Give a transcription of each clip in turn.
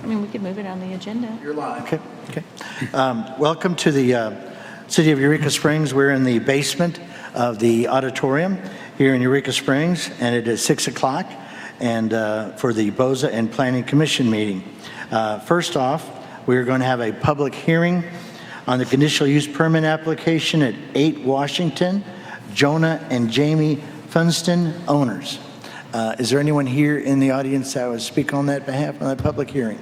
I mean, we could move it on the agenda. You're live. Okay, okay. Welcome to the City of Eureka Springs. We're in the basement of the auditorium here in Eureka Springs, and it is 6 o'clock and for the BOZA and Planning Commission meeting. First off, we're going to have a public hearing on the conditional use permit application at 8 Washington, Jonah and Jamie Funston, owners. Is there anyone here in the audience that would speak on that behalf on that public hearing?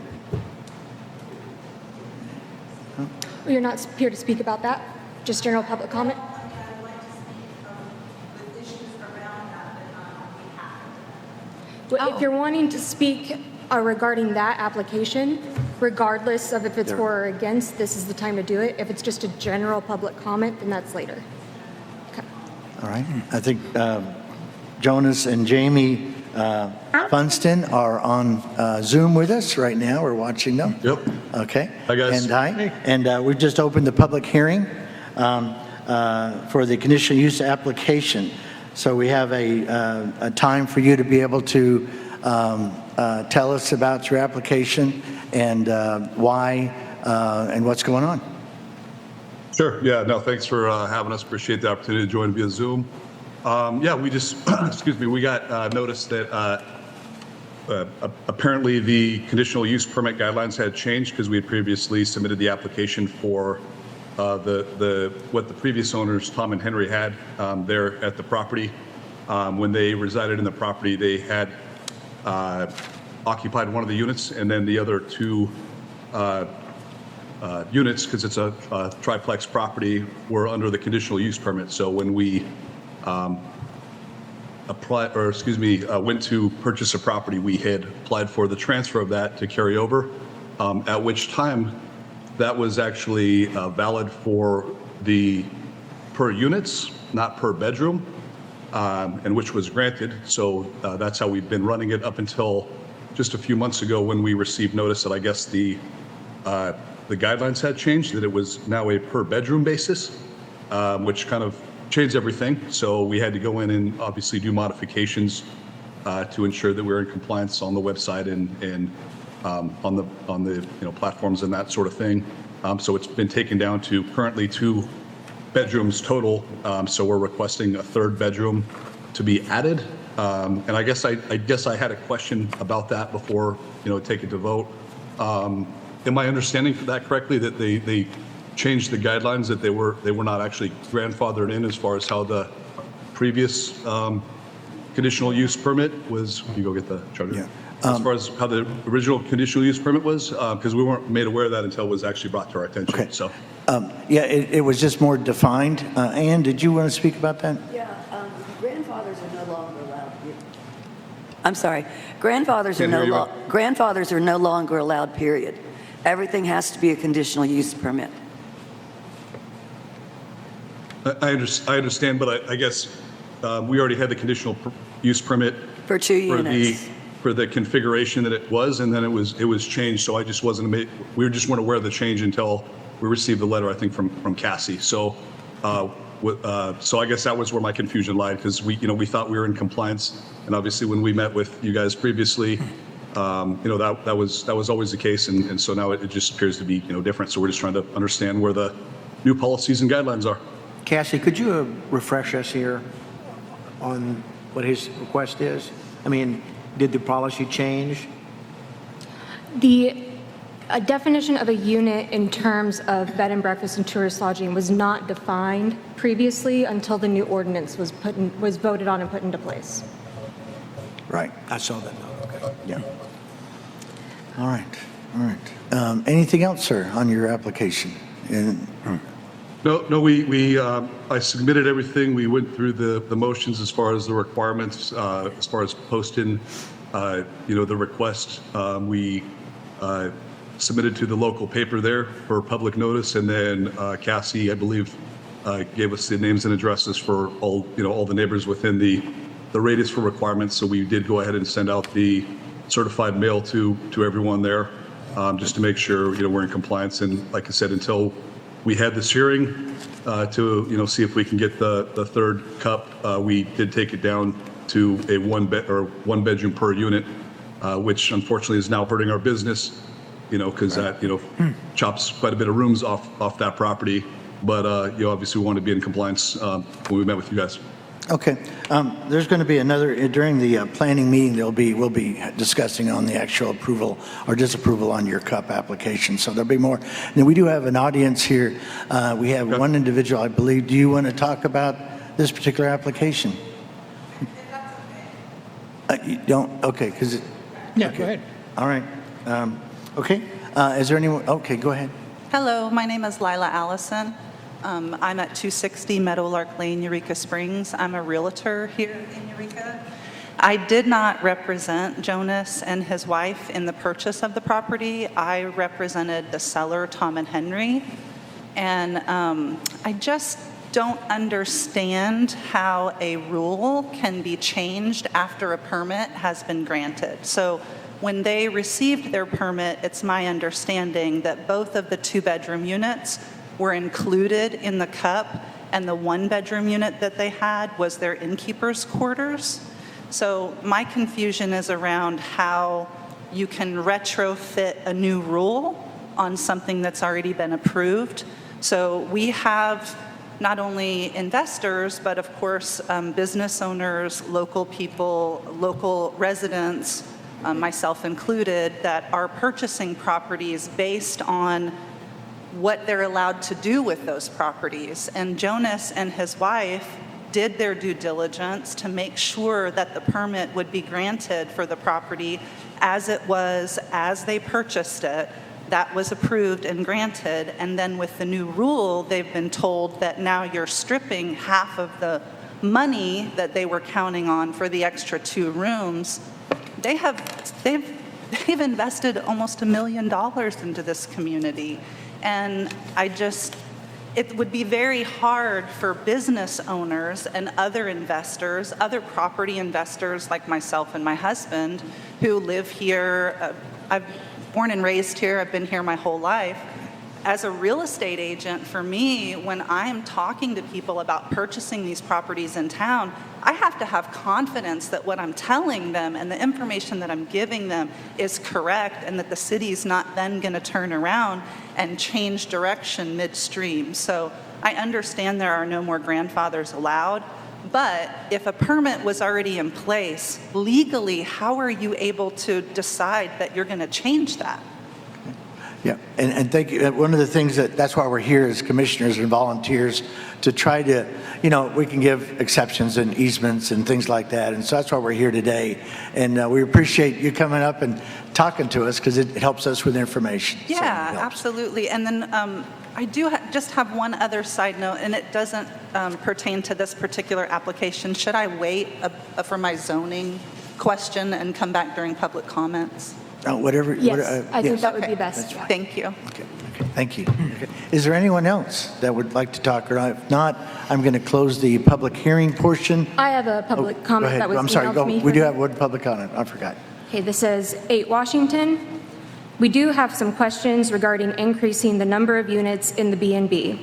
Well, you're not here to speak about that? Just general public comment? I'd like to speak with issues around that, but not on behalf. Well, if you're wanting to speak regarding that application, regardless of if it's for or against, this is the time to do it. If it's just a general public comment, then that's later. Okay. All right. I think Jonas and Jamie Funston are on Zoom with us right now. We're watching them. Yep. Okay. Hi, guys. And hi. And we've just opened the public hearing for the conditional use application. So we have a time for you to be able to tell us about your application and why and what's going on. Sure. Yeah. No, thanks for having us. Appreciate the opportunity to join via Zoom. Yeah, we just, excuse me, we got notice that apparently the conditional use permit guidelines had changed because we had previously submitted the application for what the previous owners, Tom and Henry, had there at the property. When they resided in the property, they had occupied one of the units, and then the other two units, because it's a triplex property, were under the conditional use permit. So when we went to purchase a property, we had applied for the transfer of that to carry over, at which time that was actually valid for the per units, not per bedroom, and which was granted. So that's how we've been running it up until just a few months ago when we received notice that I guess the guidelines had changed, that it was now a per bedroom basis, which kind of changed everything. So we had to go in and obviously do modifications to ensure that we're in compliance on the website and on the platforms and that sort of thing. So it's been taken down to currently 2 bedrooms total. So we're requesting a 3rd bedroom to be added. And I guess I had a question about that before take it to vote. Am I understanding that correctly, that they changed the guidelines, that they were not actually grandfathered in as far as how the previous conditional use permit was? You go get the charger. Yeah. As far as how the original conditional use permit was, because we weren't made aware of that until it was actually brought to our attention. Okay. So. Yeah, it was just more defined. Ann, did you want to speak about that? Yeah, grandfathers are no longer allowed. I'm sorry, grandfathers are no longer allowed, period. Everything has to be a conditional use permit. I understand, but I guess we already had the conditional use permit For 2 units. For the configuration that it was, and then it was changed. So I just we just weren't aware of the change until we received the letter, I think, from Cassie. So so I guess that was where my confusion lied, because we thought we were in compliance, and obviously when we met with you guys previously, that was always the case, and so now it just appears to be different. So we're just trying to understand where the new policies and guidelines are. Cassie, could you refresh us here on what his request is? I mean, did the policy change? The definition of a unit in terms of bed and breakfast and tourist lodging was not defined previously until the new ordinance was voted on and put into place. Right. I saw that note. Okay. Yeah. All right. All right. Anything else, sir, on your application? No, I submitted everything. We went through the motions as far as the requirements, as far as posting, the request. We submitted to the local paper there for public notice, and then Cassie, I believe, gave us the names and addresses for all the neighbors within the radius for requirements. So we did go ahead and send out the certified mail to everyone there, just to make sure we're in compliance. And like I said, until we had this hearing to see if we can get the 3rd cup, we did take it down to a 1 bedroom per unit, which unfortunately is now hurting our business because that, chops quite a bit of rooms off that property. But, obviously we want to be in compliance when we met with you guys. Okay. There's going to be another, during the planning meeting, we'll be discussing on the actual approval or disapproval on your CUP application. So there'll be more. And we do have an audience here. We have one individual, I believe. Do you want to talk about this particular application? You don't? Okay, because Yeah, go ahead. all right. Okay. Is there anyone? Okay, go ahead. Hello, my name is Lila Allison. I'm at 260 Meadowlark Lane, Eureka Springs. I'm a realtor here in Eureka. I did not represent Jonas and his wife in the purchase of the property. I represented the seller, Tom and Henry. And I just don't understand how a rule can be changed after a permit has been granted. So when they received their permit, it's my understanding that both of the two-bedroom units were included in the CUP, and the one-bedroom unit that they had was their innkeeper's quarters. So my confusion is around how you can retrofit a new rule on something that's already been approved. So we have not only investors, but of course, business owners, local people, local residents, myself included, that are purchasing properties based on what they're allowed to do with those properties. And Jonas and his wife did their due diligence to make sure that the permit would be granted for the property as it was, as they purchased it. That was approved and granted. And then with the new rule, they've been told that now you're stripping half of the money that they were counting on for the extra 2 rooms. They've invested almost $1 million into this community. And it would be very hard for business owners and other investors, other property investors like myself and my husband, who live here. I've born and raised here. I've been here my whole life. As a real estate agent, for me, when I am talking to people about purchasing these properties in town, I have to have confidence that what I'm telling them and the information that I'm giving them is correct, and that the city's not then going to turn around and change direction midstream. So I understand there are no more grandfathers allowed, but if a permit was already in place, legally, how are you able to decide that you're going to change that? Yeah, and thank you. One of the things that's why we're here as commissioners and volunteers, to try to, we can give exceptions and easements and things like that. And so that's why we're here today. And we appreciate you coming up and talking to us, because it helps us with information. So Yeah, it helps. absolutely. And then I do just have one other side note, and it doesn't pertain to this particular application. Should I wait for my zoning question and come back during public comments? Whatever. Yes, I think that would be Okay. best. Thank you. Okay, thank you. Okay. Is there anyone else that would like to talk? Or if not, I'm going to close the public hearing portion. I have a public Go comment ahead. that was I'm sorry. emailed to me. We do have one public comment. I forgot. Okay, this says 8 Washington. We do have some questions regarding increasing the number of units in the B&B.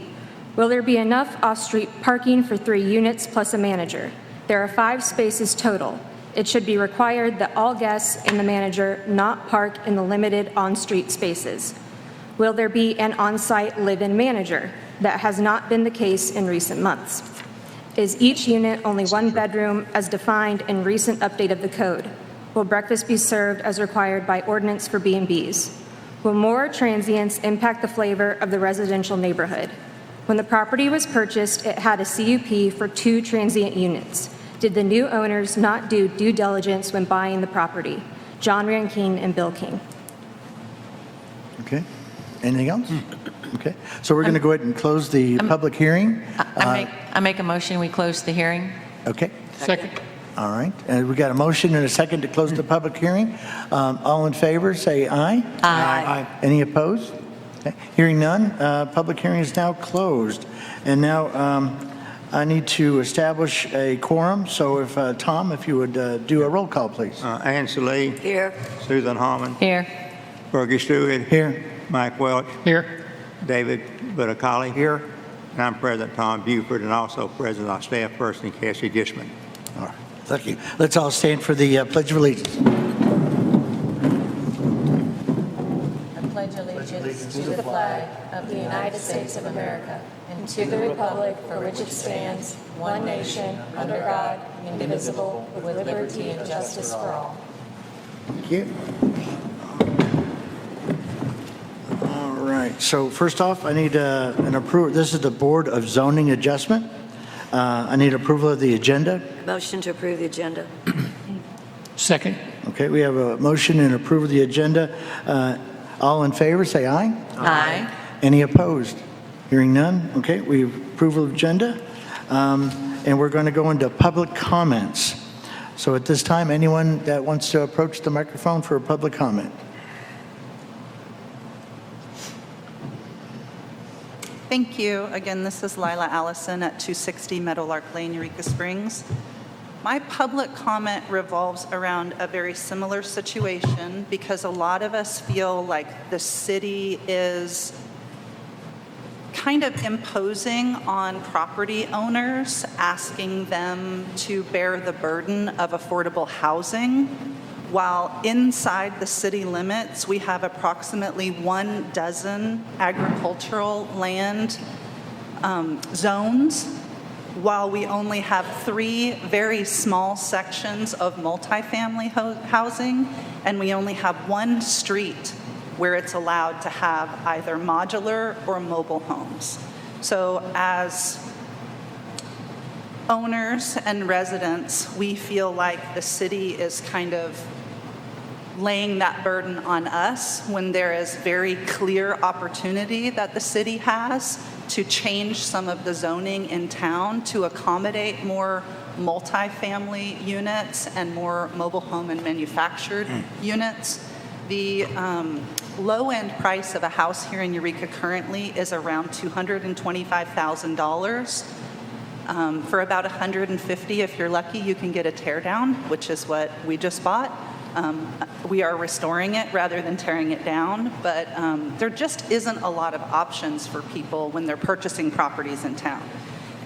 Will there be enough off-street parking for 3 units plus a manager? There are 5 spaces total. It should be required that all guests and the manager not park in the limited on-street spaces. Will there be an on-site live-in manager? That has not been the case in recent months. Is each unit only 1 bedroom as defined in recent update of the code? Will breakfast be served as required by ordinance for B&Bs? Will more transients impact the flavor of the residential neighborhood? When the property was purchased, it had a CUP for 2 transient units. Did the new owners not do due diligence when buying the property? John Rankine and Bill King. Okay. Anything else? Okay. So we're going to go ahead and close the public hearing. I make a motion, we close the hearing. Okay. Second. All right. And we got a motion and a second to close the public hearing. All in favor, say aye. Aye. Any opposed? Okay. Hearing none, public hearing is now closed. And now I need to establish a quorum. So if, Tom, if you would do a roll call, please. Ann Salee, Here. Susan Harmon, Here. Fergie Stewart, Here. Mike Welch, Here. David Buttacali. Here. And I'm President Tom Buford, and also President of our staff person, Cassie Dishman. All right. Thank you. Let's all stand for the Pledge of Allegiance. pledge allegiance to the flag of the United States of America and to the republic for which it stands, one nation, under God, indivisible, with liberty and justice for all. Thank you. All right, so first off, I need an approval. This is the Board of Zoning Adjustment. I need approval of the agenda. Motion to approve the agenda. Second. Okay, we have a motion and approval of the agenda. All in favor, say aye. Aye. Any opposed? Hearing none. Okay, we have approval of agenda. And we're going to go into public comments. So at this time, anyone that wants to approach the microphone for a public comment? Thank you. Again, this is Lila Allison at 260 Meadowlark Lane, Eureka Springs. My public comment revolves around a very similar situation because a lot of us feel like the city is kind of imposing on property owners, asking them to bear the burden of affordable housing, while inside the city limits, we have approximately 12 agricultural land zones, while we only have 3 very small sections of multifamily housing, and we only have 1 street where it's allowed to have either modular or mobile homes. So as owners and residents, we feel like the city is kind of laying that burden on us when there is very clear opportunity that the city has to change some of the zoning in town to accommodate more multifamily units and more mobile home and manufactured units. The low-end price of a house here in Eureka currently is around $225,000. For about $150,000, if you're lucky, you can get a tear down, which is what we just bought. We are restoring it rather than tearing it down, but there just isn't a lot of options for people when they're purchasing properties in town.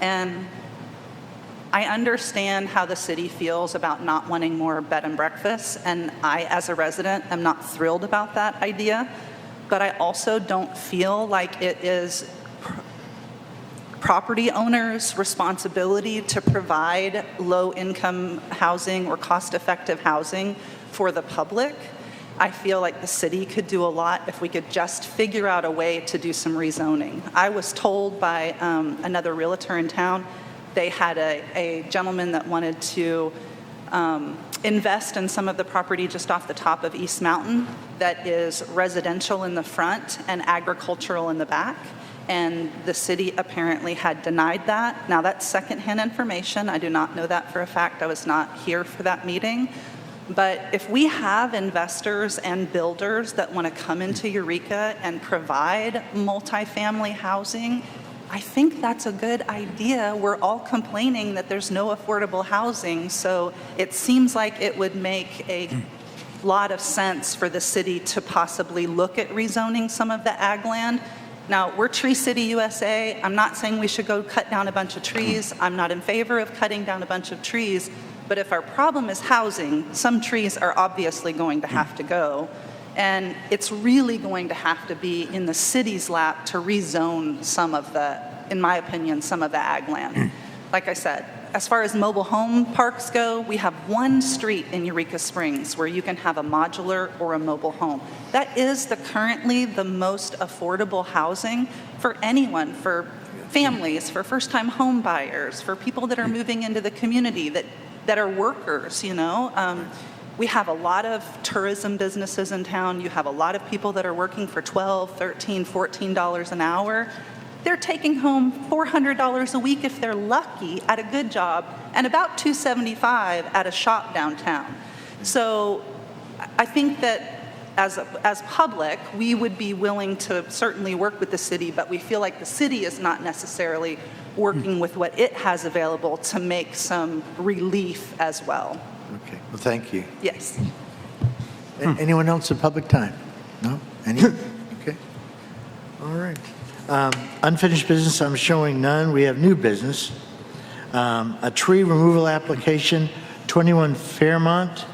And I understand how the city feels about not wanting more bed and breakfasts, and I, as a resident, am not thrilled about that idea, but I also don't feel like it is property owners' responsibility to provide low-income housing or cost-effective housing for the public. I feel like the city could do a lot if we could just figure out a way to do some rezoning. I was told by another realtor in town, they had a gentleman that wanted to invest in some of the property just off the top of East Mountain that is residential in the front and agricultural in the back. And the city apparently had denied that. Now, that's secondhand information. I do not know that for a fact. I was not here for that meeting. But if we have investors and builders that want to come into Eureka and provide multifamily housing, I think that's a good idea. We're all complaining that there's no affordable housing, so it seems like it would make a lot of sense for the city to possibly look at rezoning some of the ag land. Now, we're Tree City, USA. I'm not saying we should go cut down a bunch of trees. I'm not in favor of cutting down a bunch of trees. But if our problem is housing, some trees are obviously going to have to go. And it's really going to have to be in the city's lap to rezone some of the, in my opinion, some of the ag land. Like I said, as far as mobile home parks go, we have 1 street in Eureka Springs where you can have a modular or a mobile home. That is currently the most affordable housing for anyone, for families, for first-time home buyers, for people that are moving into the community that are workers, you know. We have a lot of tourism businesses in town. You have a lot of people that are working for $12, $13, $14 an hour. They're taking home $400 a week if they're lucky at a good job, and about $275 at a shop downtown. So I think that as public, we would be willing to certainly work with the city, but we feel like the city is not necessarily working with what it has available to make some relief as well. Okay, well, thank you. Yes. Anyone else in public time? No? Any? Okay. All right. Unfinished business, I'm showing none. We have new business. A tree removal application, 21 Fairmont,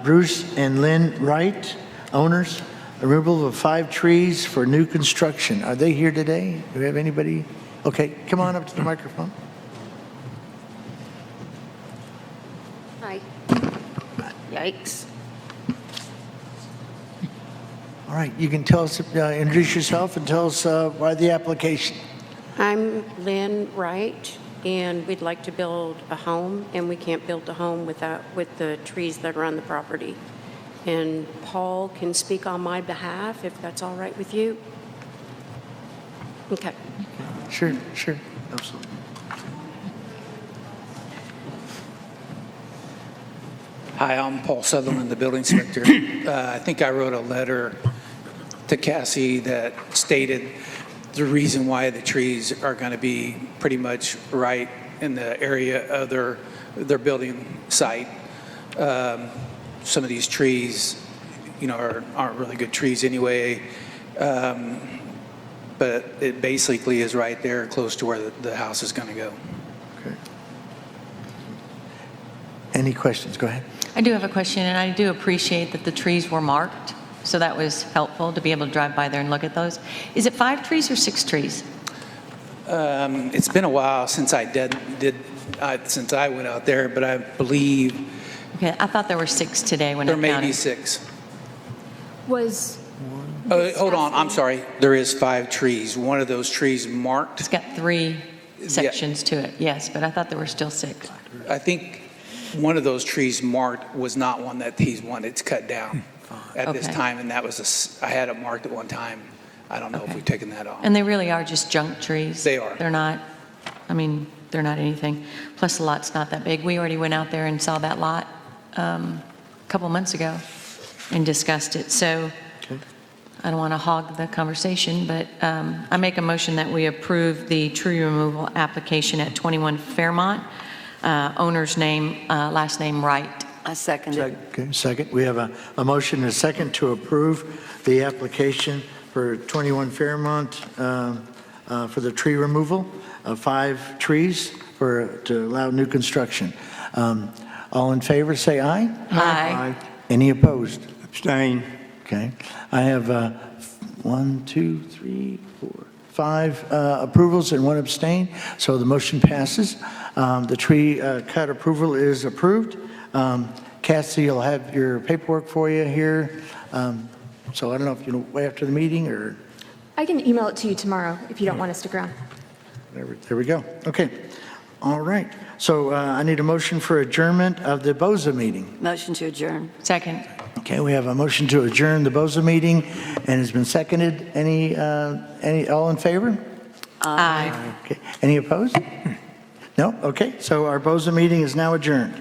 Bruce and Lynn Wright, owners. removal of 5 trees for new construction. Are they here today? Do we have anybody? Okay, come on up to the microphone. Hi. Yikes. All right, you can tell us, introduce yourself and tell us why the application. I'm Lynn Wright, and we'd like to build a home, and we can't build a home with the trees that are on the property. And Paul can speak on my behalf, if that's all right with you. Okay. Sure, absolutely. Hi, I'm Paul Sutherland, the building inspector. I think I wrote a letter to Cassie that stated the reason why the trees are going to be pretty much right in the area of their building site. Some of these trees, aren't really good trees anyway, but it basically is right there close to where the house is going to go. Okay. Any questions? Go ahead. I do have a question, and I do appreciate that the trees were marked, so that was helpful to be able to drive by there and look at those. Is it 5 trees or 6 trees? It's been a while since since I went out there, but I believe Okay, I thought there were 6 today when I there counted. may be 6. Was, Hold on, I'm sorry. There is 5 trees. One of those trees marked. It's got 3 sections to it, yes, but I thought there were still 6. I think one of those trees marked was not one that he's wanted to cut down at this Okay. time, and that was I had it marked at one time. I don't know if we've taken that off. And they really are just junk trees. They are. They're not anything. Plus, the lot's not that big. We already went out there and saw that lot a couple months ago and discussed it. So I don't want to hog the conversation, but I make a motion that we approve the tree removal application at 21 Fairmont. Owner's name, last name Wright. I second it. Okay, second. We have a motion and a second to approve the application for 21 Fairmont for the tree removal of 5 trees to allow new construction. All in favor, say aye. Aye. Any opposed? Abstain. Okay. I have 5 approvals and 1 abstain, so the motion passes. The tree cut approval is approved. Cassie, you'll have your paperwork for you here. So I don't know if you'll wait after the meeting or I can email it to you tomorrow if you don't want to stick around. whatever. There we go. Okay. All right. So I need a motion for adjournment of the BOZA meeting. Motion to adjourn. Second. Okay, we have a motion to adjourn the BOZA meeting, and it's been seconded. Any all in favor? Aye. Okay. Any opposed? No? Okay, so our BOZA meeting is now adjourned.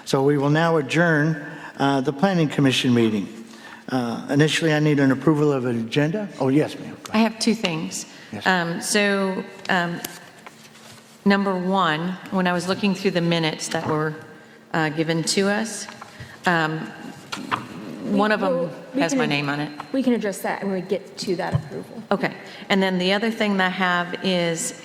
So we will now adjourn the Planning Commission meeting. Initially, I need an approval of an agenda. Oh, yes, ma'am. Go I have 2 things. Yes. Number 1, when I was looking through the minutes that were given to us, one of them We has can- my name on it. We can address that when we get to that approval. Okay. And then the other thing that I have is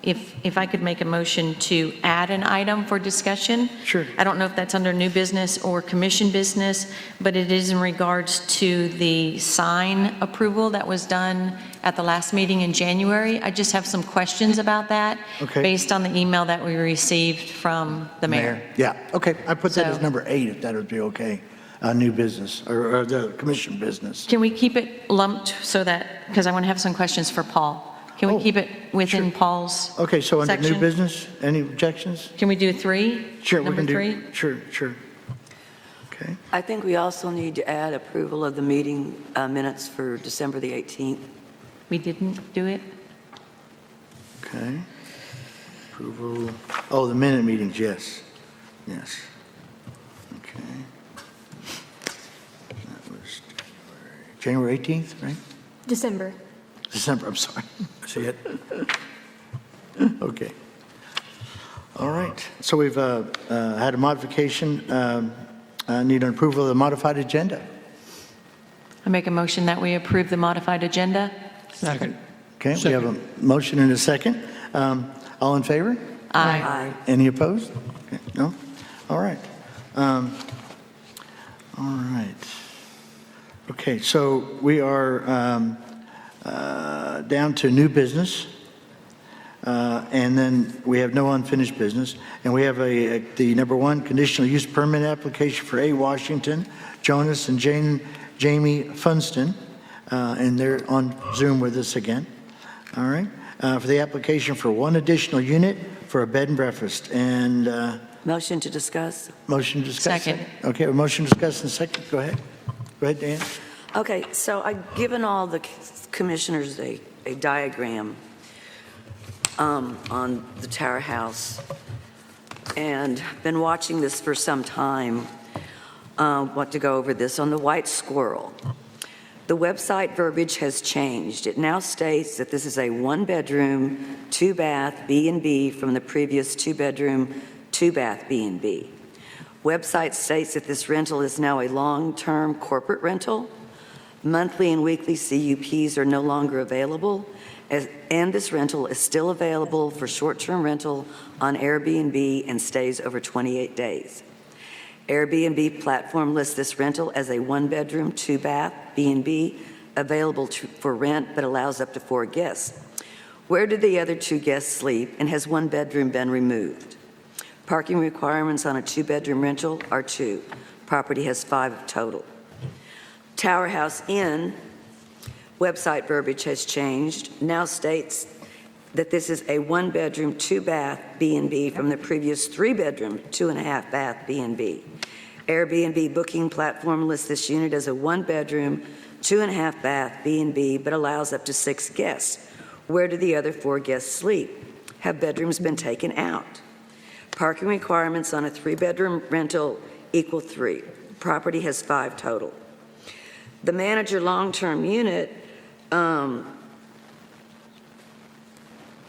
if I could make a motion to add an item for discussion. Sure. I don't know if that's under new business or commission business, but it is in regards to the sign approval that was done at the last meeting in January. I just have some questions about that. Okay. Based on the email that we received from the mayor. Yeah, okay. I put that as So- number 8, if that would be okay. New business, or the commission business. Can we keep it lumped so that, because I want to have some questions for Paul. Can we Oh, keep it within Paul's Okay, so under new section? business, any objections? Can we do 3? Sure, we Number can do. 3? Sure. Okay. I think we also need to add approval of the meeting minutes for December the 18th. We didn't do it? Okay. Approval, oh, the minute meetings, yes. Yes. Okay. That was January 18th, right? December. December, I'm sorry. See it? Okay. All right. So we've had a modification. Need an approval of the modified agenda. I make a motion that we approve the modified agenda. Second. Okay, we have a motion and a second. All in favor? Aye. Any opposed? Okay, no? All right. All right. Okay, so we are down to new business, and then we have no unfinished business, and we have the number one conditional use permit application for A. Washington, Jonas, and Jamie Funston, and they're on Zoom with us again. All right, for the application for one additional unit for a bed and breakfast, and Motion to discuss? motion to discuss. Second. Okay, a motion to discuss in a second. Go ahead. Go ahead, Dan. Okay, so I've given all the commissioners a diagram on the Tower House, and been watching this for some time. Want to go over this. On the White Squirrel, the website verbiage has changed. It now states that this is a one-bedroom, two-bath B&B from the previous two-bedroom, two-bath B&B. Website states that this rental is now a long-term corporate rental. Monthly and weekly CUPs are no longer available, and this rental is still available for short-term rental on Airbnb and stays over 28 days. Airbnb platform lists this rental as a one-bedroom, two-bath B&B available for rent but allows up to 4 guests. Where do the other 2 guests sleep, and has one bedroom been removed? Parking requirements on a 2-bedroom rental are 2. Property has 5 total. Tower House Inn, website verbiage has changed, now states that this is a 1-bedroom, 2-bath B&B from the previous 3-bedroom, 2.5-bath B&B. Airbnb booking platform lists this unit as a 1-bedroom, 2.5-bath B&B, but allows up to 6 guests. Where do the other 4 guests sleep? Have bedrooms been taken out? Parking requirements on a 3-bedroom rental equal 3. Property has 5 total. The manager long-term unit,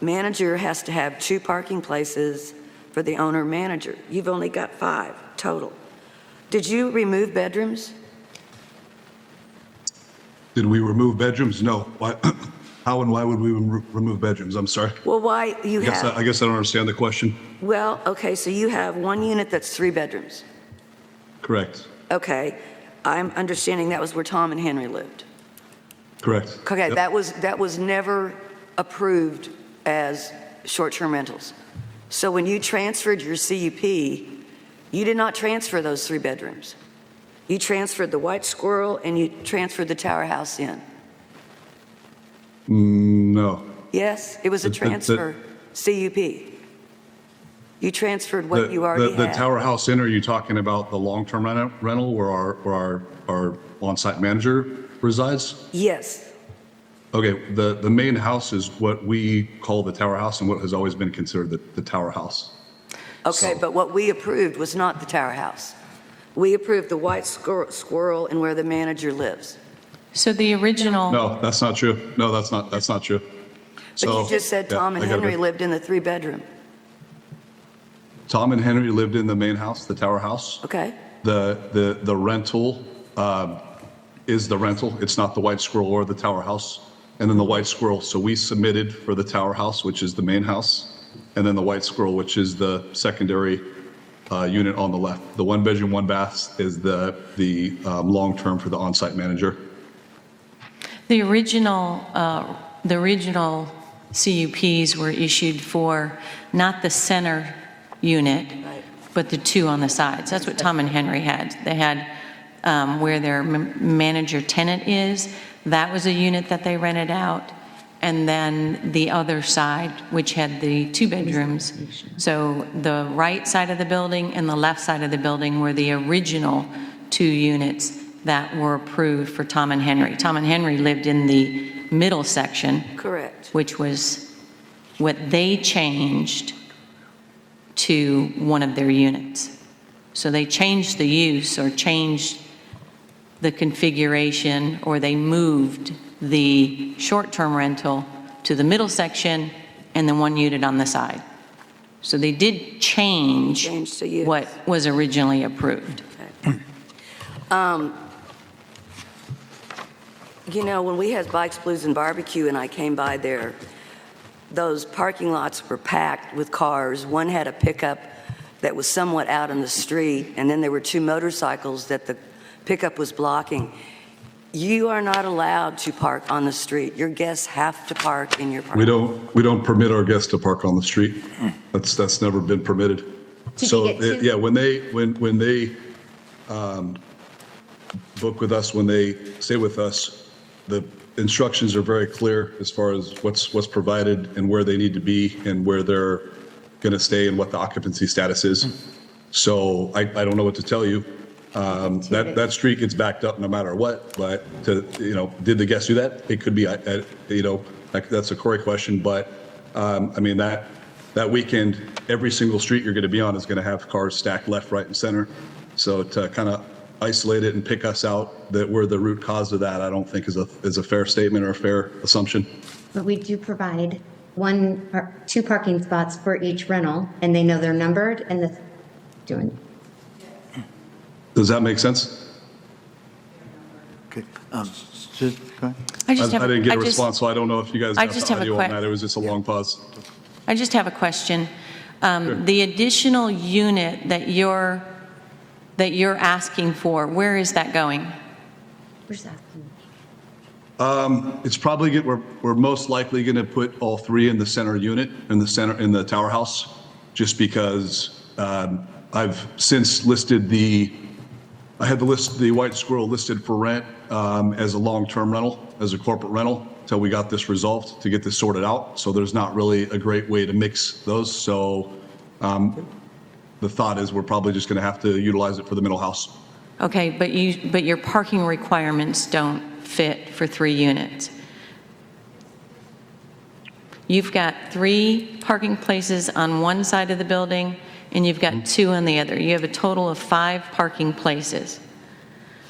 manager has to have 2 parking places for the owner-manager. You've only got 5 total. Did you remove bedrooms? Did we remove bedrooms? No. Why? How and why would we remove bedrooms? I'm sorry. Well, why you have? I guess I don't understand the question. Well, okay, so you have 1 unit that's 3 bedrooms. Correct. Okay, I'm understanding that was where Tom and Henry lived. Correct. Okay, Yep. that was never approved as short-term rentals. So when you transferred your CUP, you did not transfer those 3 bedrooms. You transferred the White Squirrel and you transferred the Tower House in. No. Yes, it was a transfer CUP. You transferred what you already had. The Tower House Inn, are you talking about the long-term rental where our on-site manager resides? Yes. Okay, the main house is what we call the Tower House and what has always been considered the Tower House. Okay, but what we approved was not the Tower House. We approved the White Squirrel and where the manager lives. So the original. No, that's not true. No, that's not true. But you just said Tom and Henry lived in the 3-bedroom. Tom and Henry lived in the main house, the Tower House. Okay. The rental is the rental. It's not the White Squirrel or the Tower House. And then the White Squirrel, so we submitted for the Tower House, which is the main house, and then the White Squirrel, which is the secondary unit on the left. The 1-bedroom, 1-bath is the long-term for the on-site manager. The original CUPs were issued for not the center unit, but the 2 on the sides. That's what Tom and Henry had. They had where their manager tenant is. That was a unit that they rented out. And then the other side, which had the 2 bedrooms. So the right side of the building and the left side of the building were the original 2 units that were approved for Tom and Henry. Tom and Henry lived in the middle section. Correct. Which was what they changed to one of their units. So they changed the use or changed the configuration, or they moved the short-term rental to the middle section and then 1 unit on the side. So they did change the use. what was originally approved. You know, when we had Bikes, Blues, and Barbecue and I came by there, those parking lots were packed with cars. One had a pickup that was somewhat out on the street, and then there were 2 motorcycles that the pickup was blocking. You are not allowed to park on the street. Your guests have to park in your parking. We don't permit our guests to park on the street. That's never been permitted. So, yeah, when they book with us, when they stay with us, the instructions are very clear as far as what's provided and where they need to be and where they're going to stay and what the occupancy status is. So I don't know what to tell you. That street gets backed up no matter what, but did the guests do that? It could be, that's a Corey question, but I mean, that weekend, every single street you're going to be on is going to have cars stacked left, right, and center. So to kind of isolate it and pick us out that we're the root cause of that, I don't think is a fair statement or a fair assumption. But we do provide two parking spots for each rental, and they know they're numbered, and doing. Does that make sense? Okay. Susan, go ahead. I just have, I didn't get a response, so I don't know if you guys I got just the have a audio on that. It was just a long pause. I just have a question. The additional unit that you're asking for, where is that going? Where's that? It's probably we're most likely going to put all three in the center unit, in the tower house, just because I've since listed I had the White Squirrel listed for rent as a long-term rental, as a corporate rental, until we got this resolved to get this sorted out. So there's not really a great way to mix those. So the thought is we're probably just going to have to utilize it for the middle house. Okay, but your parking requirements don't fit for 3 units. You've got 3 parking places on one side of the building, and you've got 2 on the other. You have a total of 5 parking places.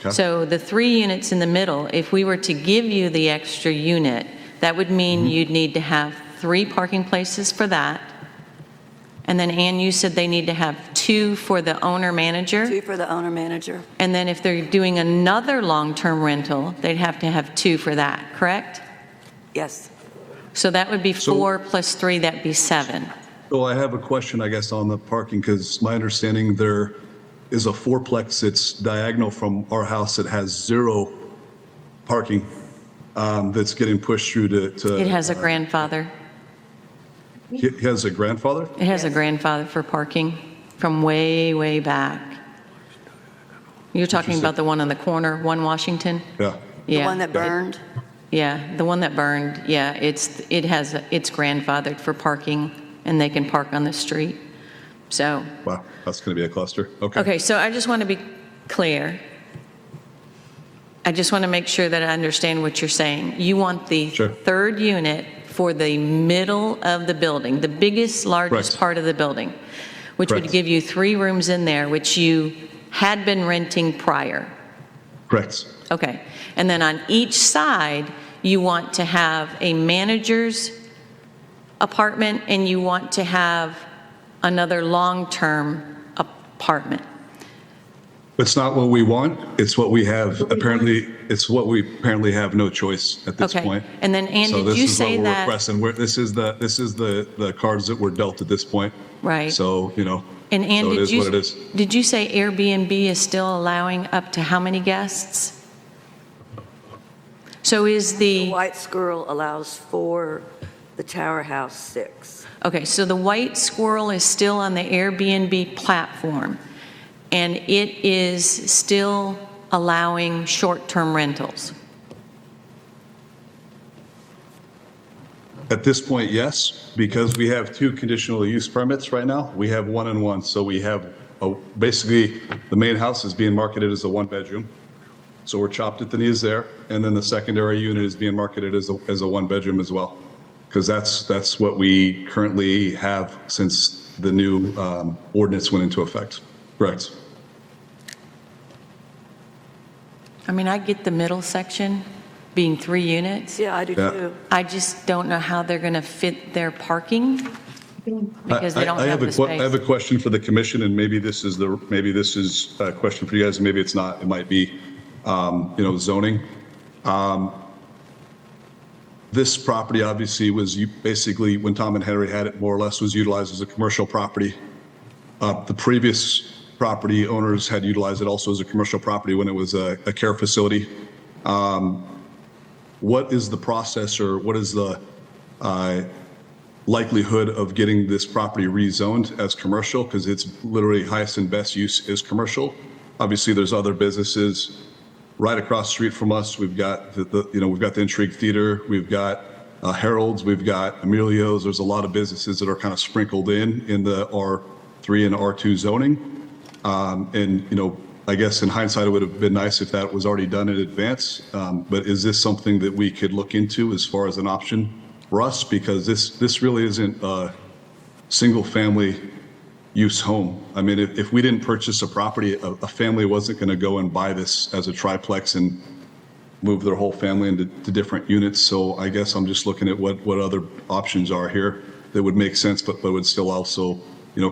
Okay. So the 3 units in the middle, if we were to give you the extra unit, that would mean you'd need to have 3 parking places for that. And then, Ann, you said they need to have 2 for the owner-manager. 2 for the owner-manager. And then if they're doing another long-term rental, they'd have to have 2 for that, correct? Yes. So that would be 4 plus 3, that'd be 7. So I have a question, I guess, on the parking, because my understanding there is a fourplex that's diagonal from our house that has 0 parking that's getting pushed through to. It has a grandfather. It has a grandfather? It has a grandfather for parking from way, way back. You're talking about the one on the corner, 1 Washington? Yeah. The one that burned? Yeah, the one that burned, yeah, it's grandfathered for parking, and they can park on the street. So, Wow, that's going to be a cluster. Okay. okay, so I just want to be clear. I just want to make sure that I understand what you're saying. You want the Sure. 3rd unit for the middle of the building, the biggest, largest Correct. part of the building, which would Correct. give you 3 rooms in there, which you had been renting prior. Correct. Okay. And then on each side, you want to have a manager's apartment and you want to have another long-term apartment. It's not what we want. It's what we have. Apparently, it's what we apparently have no choice at this Okay. point. And then, Ann, So did this you is what say we're that? requesting. This is the cards that were dealt at this point. Right. So, And Ann, so it did is what it is. you say Airbnb is still allowing up to how many guests? So is The White Squirrel allows 4, the Tower House 6. okay, so the White Squirrel is still on the Airbnb platform, and it is still allowing short-term rentals. At this point, yes, because we have 2 conditional use permits right now. We have 1 and 1. So we have, basically, the main house is being marketed as a 1-bedroom. So we're chopped at the knees there. And then the secondary unit is being marketed as a 1-bedroom as well. Because that's what we currently have since the new ordinance went into effect. Correct. I mean, I get the middle section being 3 units. Yeah, I do Yeah. too. I just don't know how they're going to fit their parking because they don't I have the I have a space. question for the commission, and maybe this is a question for you guys, and maybe it's not. It might be, zoning. This property obviously was basically, when Tom and Henry had it, more or less was utilized as a commercial property. The previous property owners had utilized it also as a commercial property when it was a care facility. What is the process, or what is the likelihood of getting this property rezoned as commercial? Because it's literally highest and best use is commercial. Obviously, there's other businesses right across the street from us. We've got we've got the Intrigue Theater, we've got Harold's, we've got Emilio's. There's a lot of businesses that are kind of sprinkled in the R3 and R2 zoning. And I guess in hindsight, it would have been nice if that was already done in advance. But is this something that we could look into as far as an option for us? Because this really isn't a single-family use home. I mean, if we didn't purchase a property, a family wasn't going to go and buy this as a triplex and move their whole family into different units. So I guess I'm just looking at what other options are here that would make sense, but would still also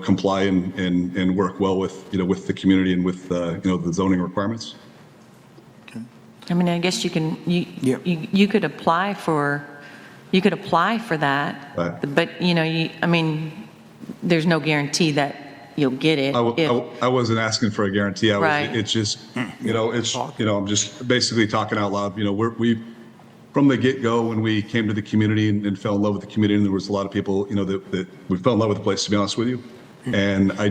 comply and work well with with the community and with the zoning requirements. I mean, I guess you can, you could apply for that, Right. but, I mean, there's no guarantee that you'll get it. I wasn't asking for a guarantee. Right. It's just, I'm just basically talking out loud. We from the get-go, when we came to the community and fell in love with the community, and there was a lot of people, that we fell in love with the place, to be honest with you. And I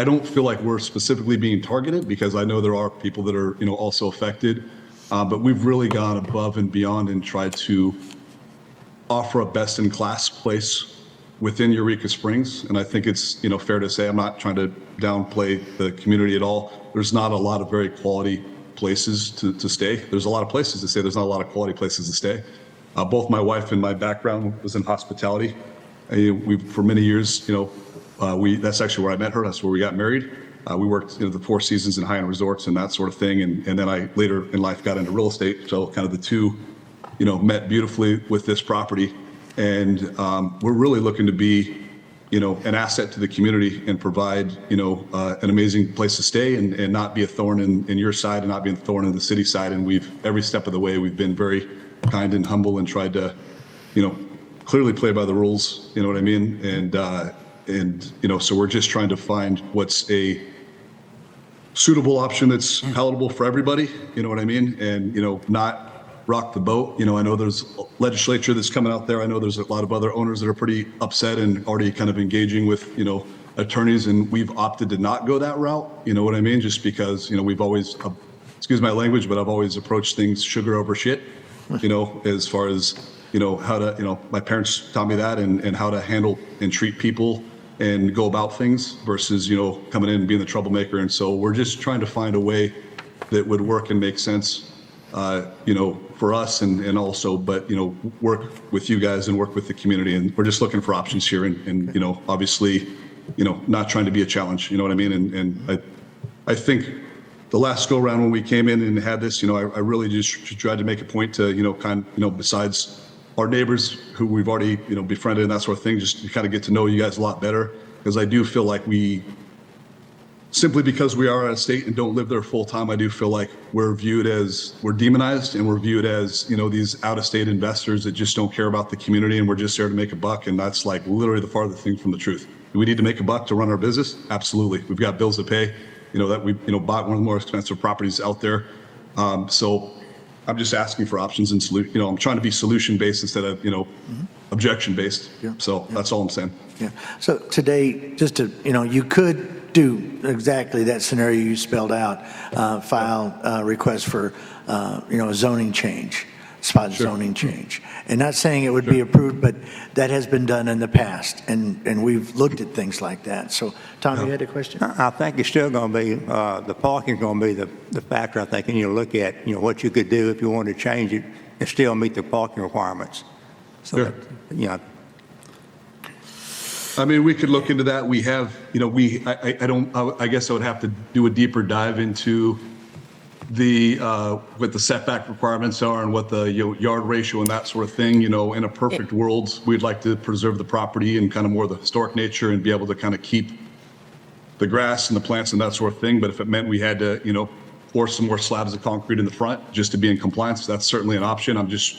don't feel like we're specifically being targeted, because I know there are people that are, also affected. But we've really gone above and beyond and tried to offer a best-in-class place within Eureka Springs. And I think it's, fair to say, I'm not trying to downplay the community at all. There's not a lot of very quality places to stay. There's a lot of places to stay. There's not a lot of quality places to stay. Both my wife and my background was in hospitality. For many years, that's actually where I met her. That's where we got married. We worked the Four Seasons and high-end resorts and that sort of thing. And then I later in life got into real estate. So kind of the two, met beautifully with this property. And we're really looking to be, an asset to the community and provide, an amazing place to stay and not be a thorn in your side and not be a thorn in the city side. And every step of the way, we've been very kind and humble and tried to, clearly play by the rules. You know what I mean? And so we're just trying to find what's a suitable option that's palatable for everybody. You know what I mean? And, not rock the boat. I know there's legislature that's coming out there. I know there's a lot of other owners that are pretty upset and already kind of engaging with, attorneys, and we've opted to not go that route. You know what I mean? Just because, we've always, excuse my language, but I've always approached things sugar over shit, as far as, how to, my parents taught me that and how to handle and treat people and go about things versus, coming in and being the troublemaker. And so we're just trying to find a way that would work and make sense, for us and also, but, work with you guys and work with the community. And we're just looking for options here and obviously, not trying to be a challenge, you know what I mean? And I think the last go around when we came in and had this, I really just tried to make a point to, besides our neighbors who we've already, befriended and that sort of thing, just to kind of get to know you guys a lot better. Because I do feel like simply because we are out of state and don't live there full time, I do feel like we're demonized and we're viewed as, these out of state investors that just don't care about the community and we're just there to make a buck. And that's like literally the farthest thing from the truth. Do we need to make a buck to run our business? Absolutely. We've got bills to pay, that we, bought one of the more expensive properties out there. So I'm just asking for options and solution. I'm trying to be solution based instead of, objection based. Yeah. So that's all I'm saying. Yeah. So today, just to, you could do exactly that scenario you spelled out, file a request for, a zoning change, spot zoning change. And not saying it would be approved, but that has been done in the past, and we've looked at things like that. So, Tom, you had a question? I think it's still going to be, the parking is going to be the factor, I think, and you look at, what you could do if you wanted to change it and still meet the parking requirements. So, Sure. I mean, we could look into that. We have, I guess I would have to do a deeper dive into what the setback requirements are and what the yard ratio and that sort of thing. In a perfect world, we'd like to preserve the property and kind of more the historic nature and be able to kind of keep the grass and the plants and that sort of thing. But if it meant we had to, pour some more slabs of concrete in the front just to be in compliance, that's certainly an option. I'm just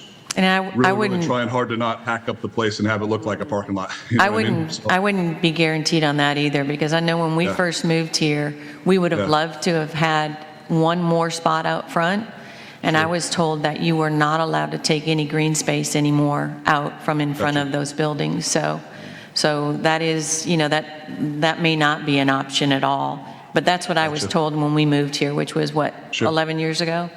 really trying hard to not hack up the place and have it look like a parking lot. You know I what mean? wouldn't. So- I wouldn't be guaranteed on that either, because I know when we first moved here, we would have Yeah. loved to have had one more spot out front, And I was told that you were not allowed to take any green space anymore out from in front of those buildings. So that is, that may not be an option at all. But that's what I was told when we moved here, which was, what, Sure. 11 years ago?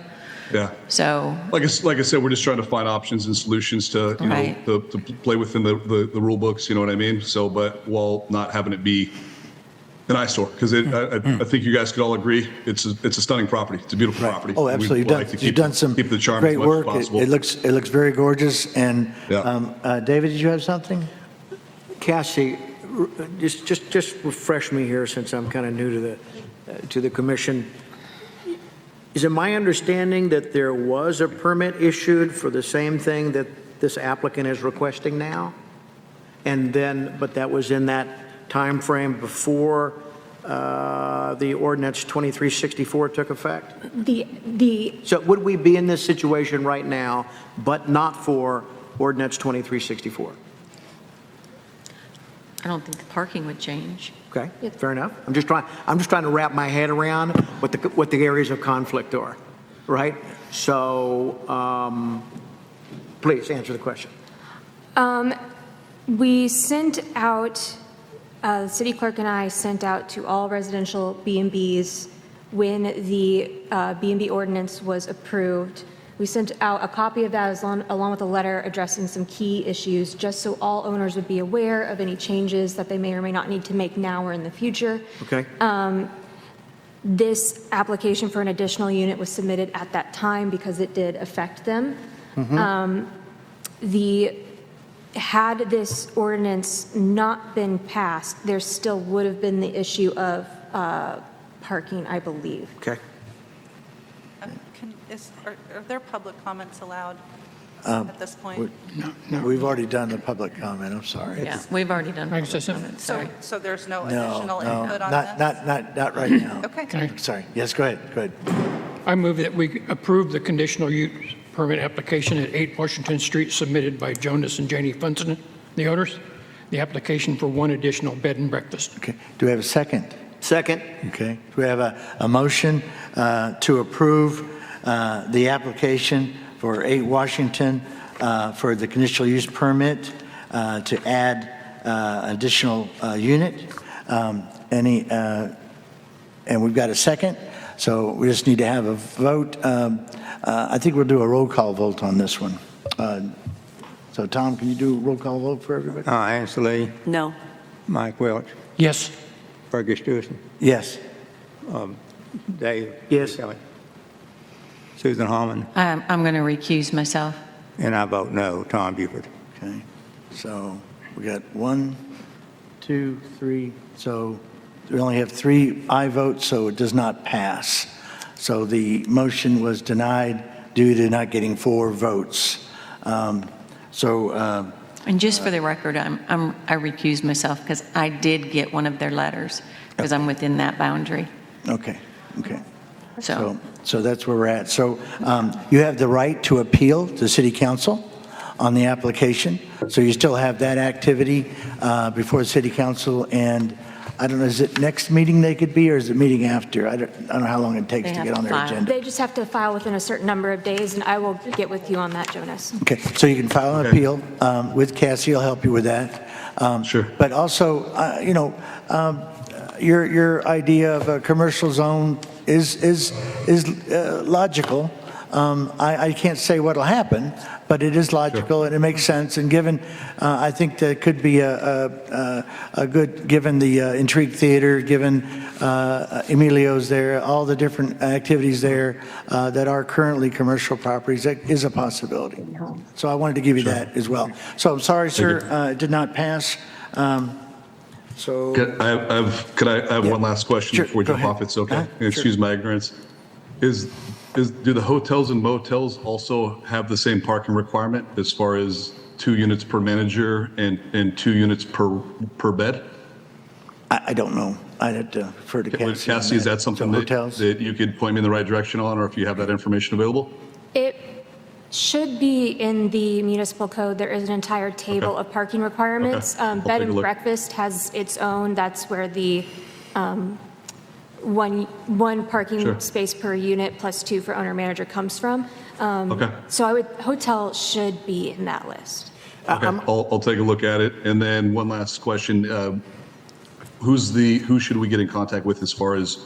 Yeah. So, Like I said, we're just trying to find options and solutions to, Right. to play within the rule books, you know what I mean? So, but while not having it be an eyesore, because I think you guys could all agree, it's a stunning property. It's a beautiful property. Oh, absolutely. We'd like to You've done some keep the charm great as much work. as possible. It looks very gorgeous. And Yeah. David, did you have something? Cassie, just refresh me here since I'm kind of new to the commission. Is it my understanding that there was a permit issued for the same thing that this applicant is requesting now? And then, but that was in that time frame before the ordinance 2364 took effect? So would we be in this situation right now, but not for ordinance 2364? I don't think the parking would change. Okay, fair enough. I'm just trying to wrap my head around what the areas of conflict are, right? So, please answer the question. We sent out, the city clerk and I sent out to all residential B&Bs when the B&B ordinance was approved. We sent out a copy of that along with a letter addressing some key issues, just so all owners would be aware of any changes that they may or may not need to make now or in the future. Okay. This application for an additional unit was submitted at that time because it did affect them. Had this ordinance not been passed, there still would have been the issue of parking, I believe. Okay. Are there public comments allowed at this point? We've already done the public comment. I'm sorry. Yeah, we've already done. I can say something? Sorry. So there's no No, additional input on not this? not right now. Okay. Sorry. Yes, go ahead. I move that we approve the conditional use permit application at 8 Washington Street submitted by Jonas and Janie Funson, the owners. The application for one additional bed and breakfast. Okay. Do we have a second? Second. Okay. Do we have a motion to approve the application for 8 Washington for the conditional use permit to add additional unit? And we've got a second, so we just need to have a vote. I think we'll do a roll call vote on this one. So Tom, can you do a roll call vote for everybody? Ansley, No. Mike Welch, Yes. Fergus Stewart, Yes. Dave. Yes. Kelly, Susan Harmon, I'm going to recuse myself. and I vote no, Tom Buford. Okay. So we got 1, 2, 3. So we only have 3 aye votes, so it does not pass. So the motion was denied due to not getting 4 votes. And just for the record, I recused myself because I did get one of their letters because I'm within that boundary. Okay. So, So that's where we're at. So you have the right to appeal to City Council on the application. So you still have that activity before City Council. And I don't know, is it next meeting they could be, or is it meeting after? I don't know how long it takes They to have get to on their file. agenda. They just have to file within a certain number of days, and I will get with you on that, Jonas. Okay, so you can file an appeal with Cassie. I'll help you with that. Sure. But also, your idea of a commercial zone is logical. I can't say what'll happen, but it is logical and it makes sense. And given, I think that could be a good, given the Intrigue Theater, given Emilio's there, all the different activities there that are currently commercial properties, that is a possibility. So I wanted to give you that as well. So I'm sorry, sir, it did not pass. So Could I have one last question Sure, before we go jump ahead. off? It's okay. Sure. Excuse my ignorance. Do the hotels and motels also have the same parking requirement as far as 2 units per manager and 2 units per bed? I don't know. I'd have to refer to Cassie. Cassie, is that something that you could point me in the right direction on, or if you have that information available? It should be in the municipal code. There is an entire table of parking requirements. Okay. I'll Bed take a and look. breakfast has its own. That's where the one parking Sure. space per unit plus 2 for owner-manager comes from. Okay. So hotel should be in that list. Okay, I'll take a look at it. And then one last question. Who should we get in contact with as far as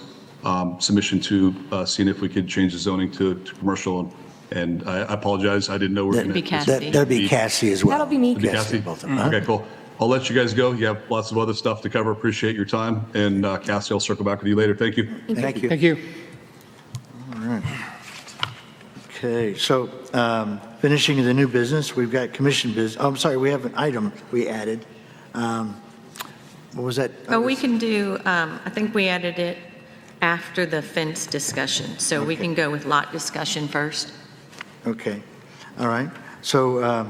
submission to seeing if we could change the zoning to commercial? And I apologize, I didn't know we were going to. Be Cassidy. That'd be Cassie as well. That'll be me. It'd be Cassie? both of them. Okay, cool. I'll let you guys go. You have lots of other stuff to cover. Appreciate your time. And Cassie, I'll circle back with you later. Thank you. Thank you. Thank you. Okay, so finishing the new business, we've got commission business. Oh, I'm sorry, we have an item we added. What was that? Oh, we can do, I think we added it after the fence discussion, so we can go with lot discussion first. Okay, all right. So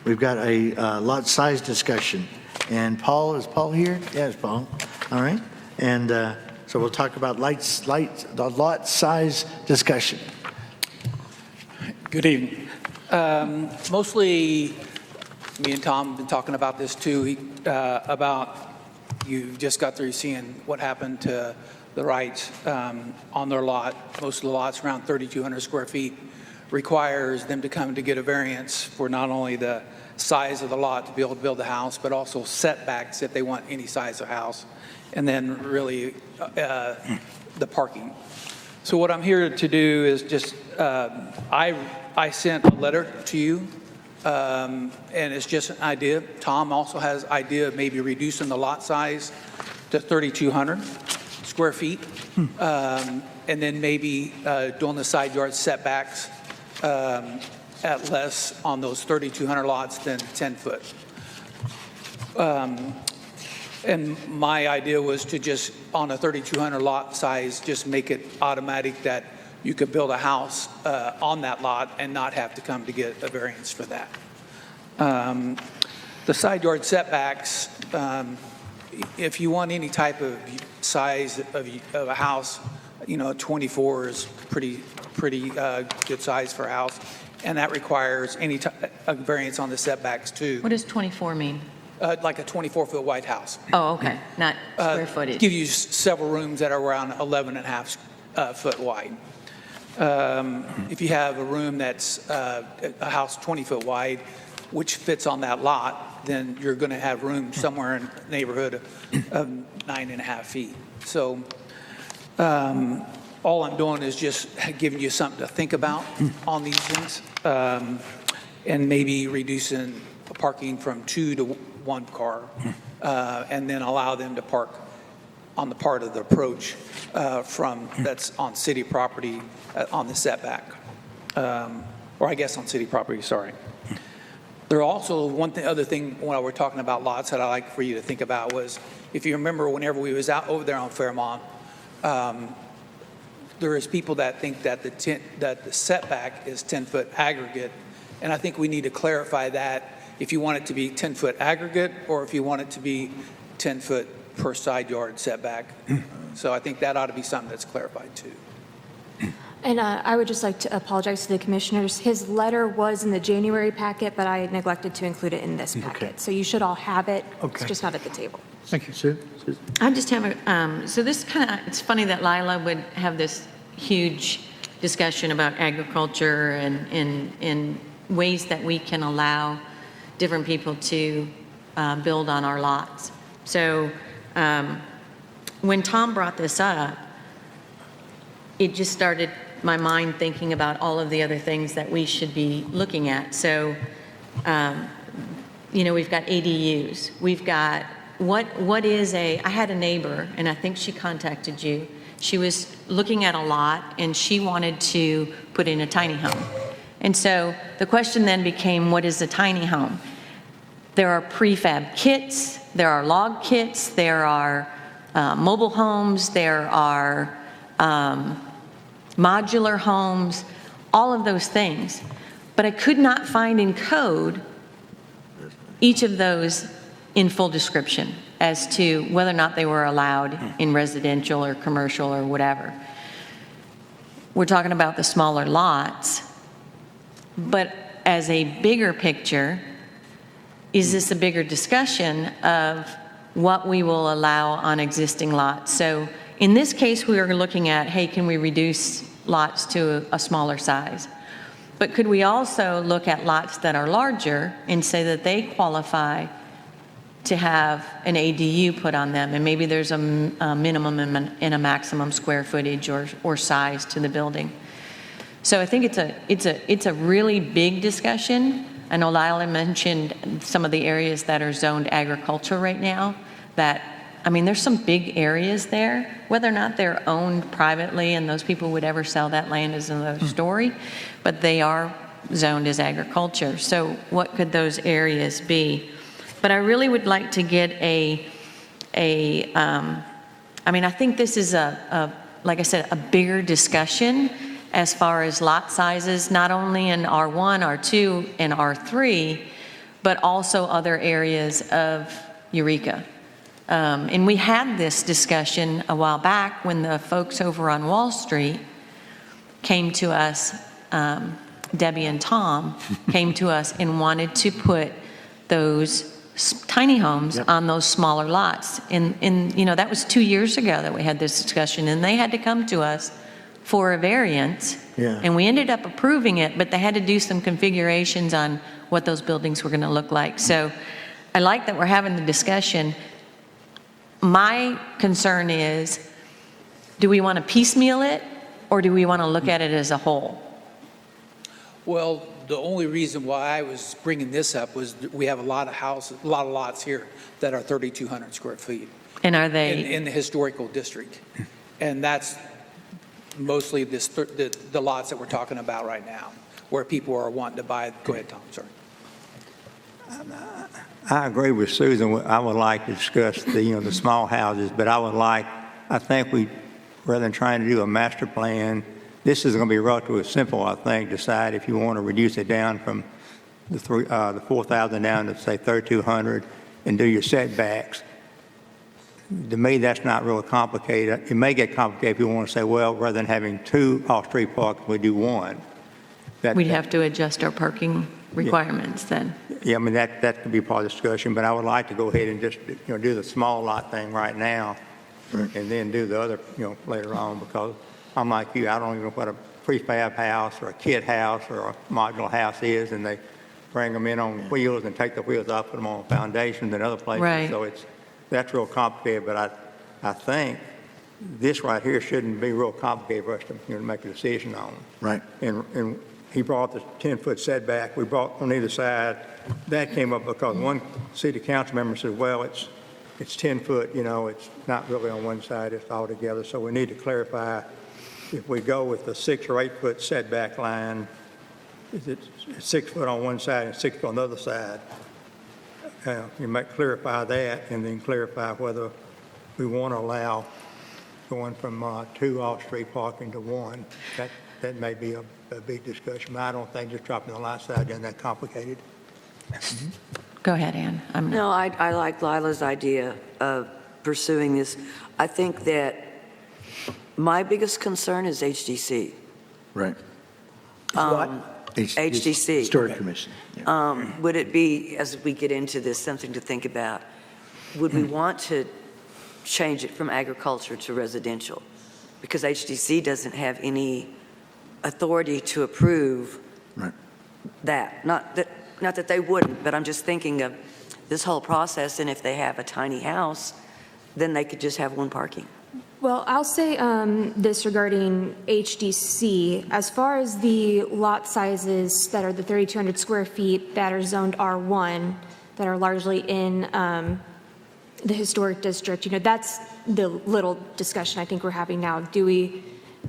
we've got a lot size discussion. And Paul, is Paul here? Yes, Paul. All right. And so we'll talk about the lot size discussion. Good evening. Mostly, me and Tom have been talking about this too, you just got through seeing what happened to the Wrights on their lot. Most of the lots, around 3,200 square feet, requires them to come to get a variance for not only the size of the lot to be able to build a house, but also setbacks if they want any size of house, and then really the parking. So what I'm here to do is just, I sent a letter to you, and it's just an idea. Tom also has idea of maybe reducing the lot size to 3,200 square feet, and then maybe doing the side yard setbacks at less on those 3,200 lots than 10 foot. And my idea was to just, on a 3,200 lot size, just make it automatic that you could build a house on that lot and not have to come to get a variance for that. The side yard setbacks, if you want any type of size of a house, 24 is pretty good size for a house, and that requires a variance on the setbacks too. What does 24 mean? Like a 24-foot wide house. Oh, okay, not square footage. Give you several rooms that are around 11 and a half foot wide. If you have a room that's a house 20 foot wide, which fits on that lot, then you're going to have room somewhere in the neighborhood of 9.5 feet. So all I'm doing is just giving you something to think about on these things, and maybe reducing parking from 2 to 1 car, and then allow them to park on the part of the approach that's on city property on the setback, or I guess on city property, sorry. There are also other thing when we're talking about lots that I like for you to think about was, if you remember whenever we was out over there on Fairmont, there is people that think that the setback is 10-foot aggregate, and I think we need to clarify that if you want it to be 10-foot aggregate or if you want it to be 10-foot per side yard setback. So I think that ought to be something that's clarified too. And I would just like to apologize to the commissioners. His letter was in the January packet, but I neglected to include it in this packet. So you should all have it. Okay. It's just not at the table. Thank you, Sue. I just have so this it's funny that Lila would have this huge discussion about agriculture and in ways that we can allow different people to build on our lots. So when Tom brought this up, it just started my mind thinking about all of the other things that we should be looking at. So, we've got ADUs. We've got, I had a neighbor, and I think she contacted you. She was looking at a lot, and she wanted to put in a tiny home. And so the question then became, what is a tiny home? There are prefab kits, there are log kits, there are mobile homes, there are modular homes, all of those things. But I could not find in code each of those in full description as to whether or not they were allowed in residential or commercial or whatever. We're talking about the smaller lots, but as a bigger picture, is this a bigger discussion of what we will allow on existing lots. So in this case, we are looking at, hey, can we reduce lots to a smaller size? But could we also look at lots that are larger and say that they qualify to have an ADU put on them, and maybe there's a minimum and a maximum square footage or size to the building? So I think it's a really big discussion. I know Lila mentioned some of the areas that are zoned agriculture right now, that, I mean, there's some big areas there. Whether or not they're owned privately and those people would ever sell that land is another story, but they are zoned as agriculture. So what could those areas be? But I really would like to get I mean, I think this is like I said, a bigger discussion as far as lot sizes, not only in R1, R2, and R3, but also other areas of Eureka. And we had this discussion a while back when the folks over on Wall Street came to us, Debbie and Tom came to us and wanted to put those tiny homes on those smaller lots. And you know, that was 2 years ago that we had this discussion, and they had to come to us for a variance. Yeah. And we ended up approving it, but they had to do some configurations on what those buildings were going to look like. So I like that we're having the discussion. My concern is, do we want to piecemeal it, or do we want to look at it as a whole? Well, the only reason why I was bringing this up was we have a lot of lots here that are 3,200 square feet. And are they? In the historical district. And that's mostly the lots that we're talking about right now, where people are wanting to buy. Go ahead, Tom, sorry. I agree with Susan. I would like to discuss the small houses, but I think rather than trying to do a master plan, this is going to be relatively simple, I think. Decide if you want to reduce it down from the 4,000 down to, say, 3,200 and do your setbacks. To me, that's not really complicated. It may get complicated if you want to say, well, rather than having 2 off-street parking, we do 1. We'd have to adjust our parking requirements then. Yeah, I mean, that could be part of the discussion, but I would like to go ahead and just, do the small lot thing right now, and then do the other, later on, because I'm like you, I don't even know what a prefab house or a kit house or a modular house is, and they bring them in on wheels and take the wheels off, put them on foundations and other places. Right. So that's real complicated, but I think this right here shouldn't be real complicated for us to, make a decision on. Right. And he brought the 10-foot setback. We brought on either side. That came up because one city council member said, well, it's 10 foot, it's not really on one side, it's all together. So we need to clarify if we go with the 6 or 8 foot setback line, is it 6 foot on one side and 6 foot on the other side? You might clarify that and then clarify whether we want to allow going from 2 off-street parking to 1. That may be a big discussion. I don't think just dropping the lot side isn't that complicated. Go ahead, Ann. No, I like Lila's idea of pursuing this. I think that my biggest concern is HDC. Right. HDC. Historic Commission. Yeah. Would it be, as we get into this, something to think about? Would we want to change it from agriculture to residential? Because HDC doesn't have any authority to approve that. Not that they wouldn't, but I'm just thinking of this whole process, and if they have a tiny house, then they could just have 1 parking. Well, I'll say this regarding HDC. As far as the lot sizes that are the 3,200 square feet that are zoned R1, that are largely in the historic district, that's the little discussion I think we're having now. Do we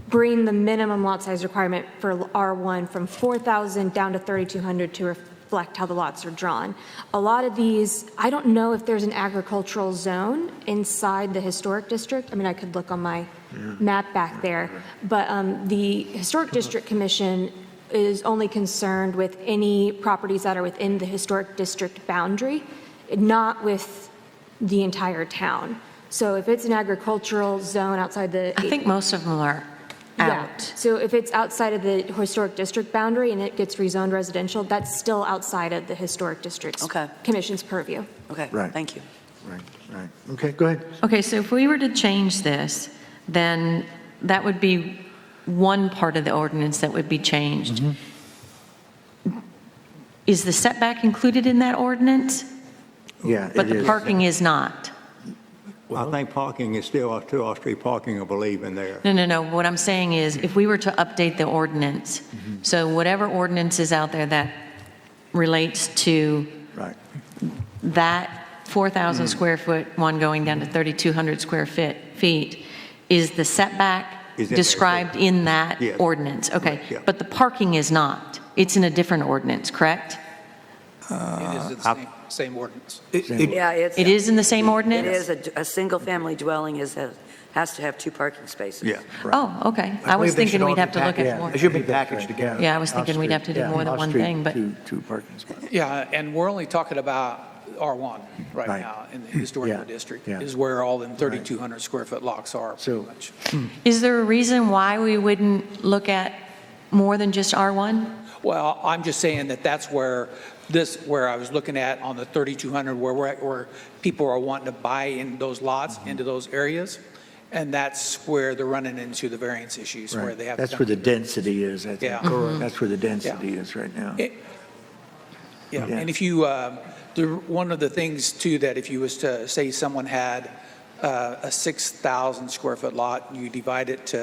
bring the minimum lot size requirement for R1 from 4,000 down to 3,200 to reflect how the lots are drawn? A lot of these, I don't know if there's an agricultural zone inside the historic district. I mean, I could look on my map back there, but the Historic District Commission is only concerned with any properties that are within the historic district boundary, not with the entire town. So if it's an agricultural zone outside the... I think most of them are out. Yeah. So if it's outside of the historic district boundary and it gets rezoned residential, that's still outside of the historic district's commission's purview. Okay, Right. thank you. Right. Okay, go ahead. Okay, so if we were to change this, then that would be one part of the ordinance that would be changed. Is the setback included in that ordinance? Yeah, But it the is. parking is not? I think parking is still two off-street parking, I believe, in there. No. What I'm saying is, if we were to update the ordinance, so whatever ordinance is out there that relates to Right. that 4,000 square foot one going down to 3,200 square feet, is the setback Is in there, described in that Yes. ordinance? Okay, Yeah. but the parking is not. It's in a different ordinance, correct? It is the same ordinance. Yeah, it's. It is in the same It ordinance? is, a single-family dwelling has to have 2 parking spaces. Yeah. Oh, okay. I was thinking we'd have to look at more. It should be packaged together. Yeah, I was thinking we'd have to do Yeah, more than one off-street, thing, but, Two parking spots. Yeah, and we're only talking about R1 right Right. now in the historical Yeah, district, yeah. is where all them 3,200 square foot locks are, pretty So- much. is there a reason why we wouldn't look at more than just R1? Well, I'm just saying that that's where where I was looking at on the 3,200, where people are wanting to buy in those lots into those areas. And that's where they're running into the variance issues, where Right. they have. That's to where the density is, I think. Yeah. That's where the density is right now. Yeah, Yeah. and if you, one of the things too, that if you was to say someone had a 6,000 square foot lot, and you divide it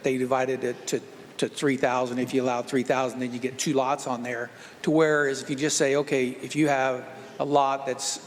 they divided it to 3,000, if you allowed 3,000, then you get 2 lots on there, to whereas if you just say, okay, if you have a lot that's,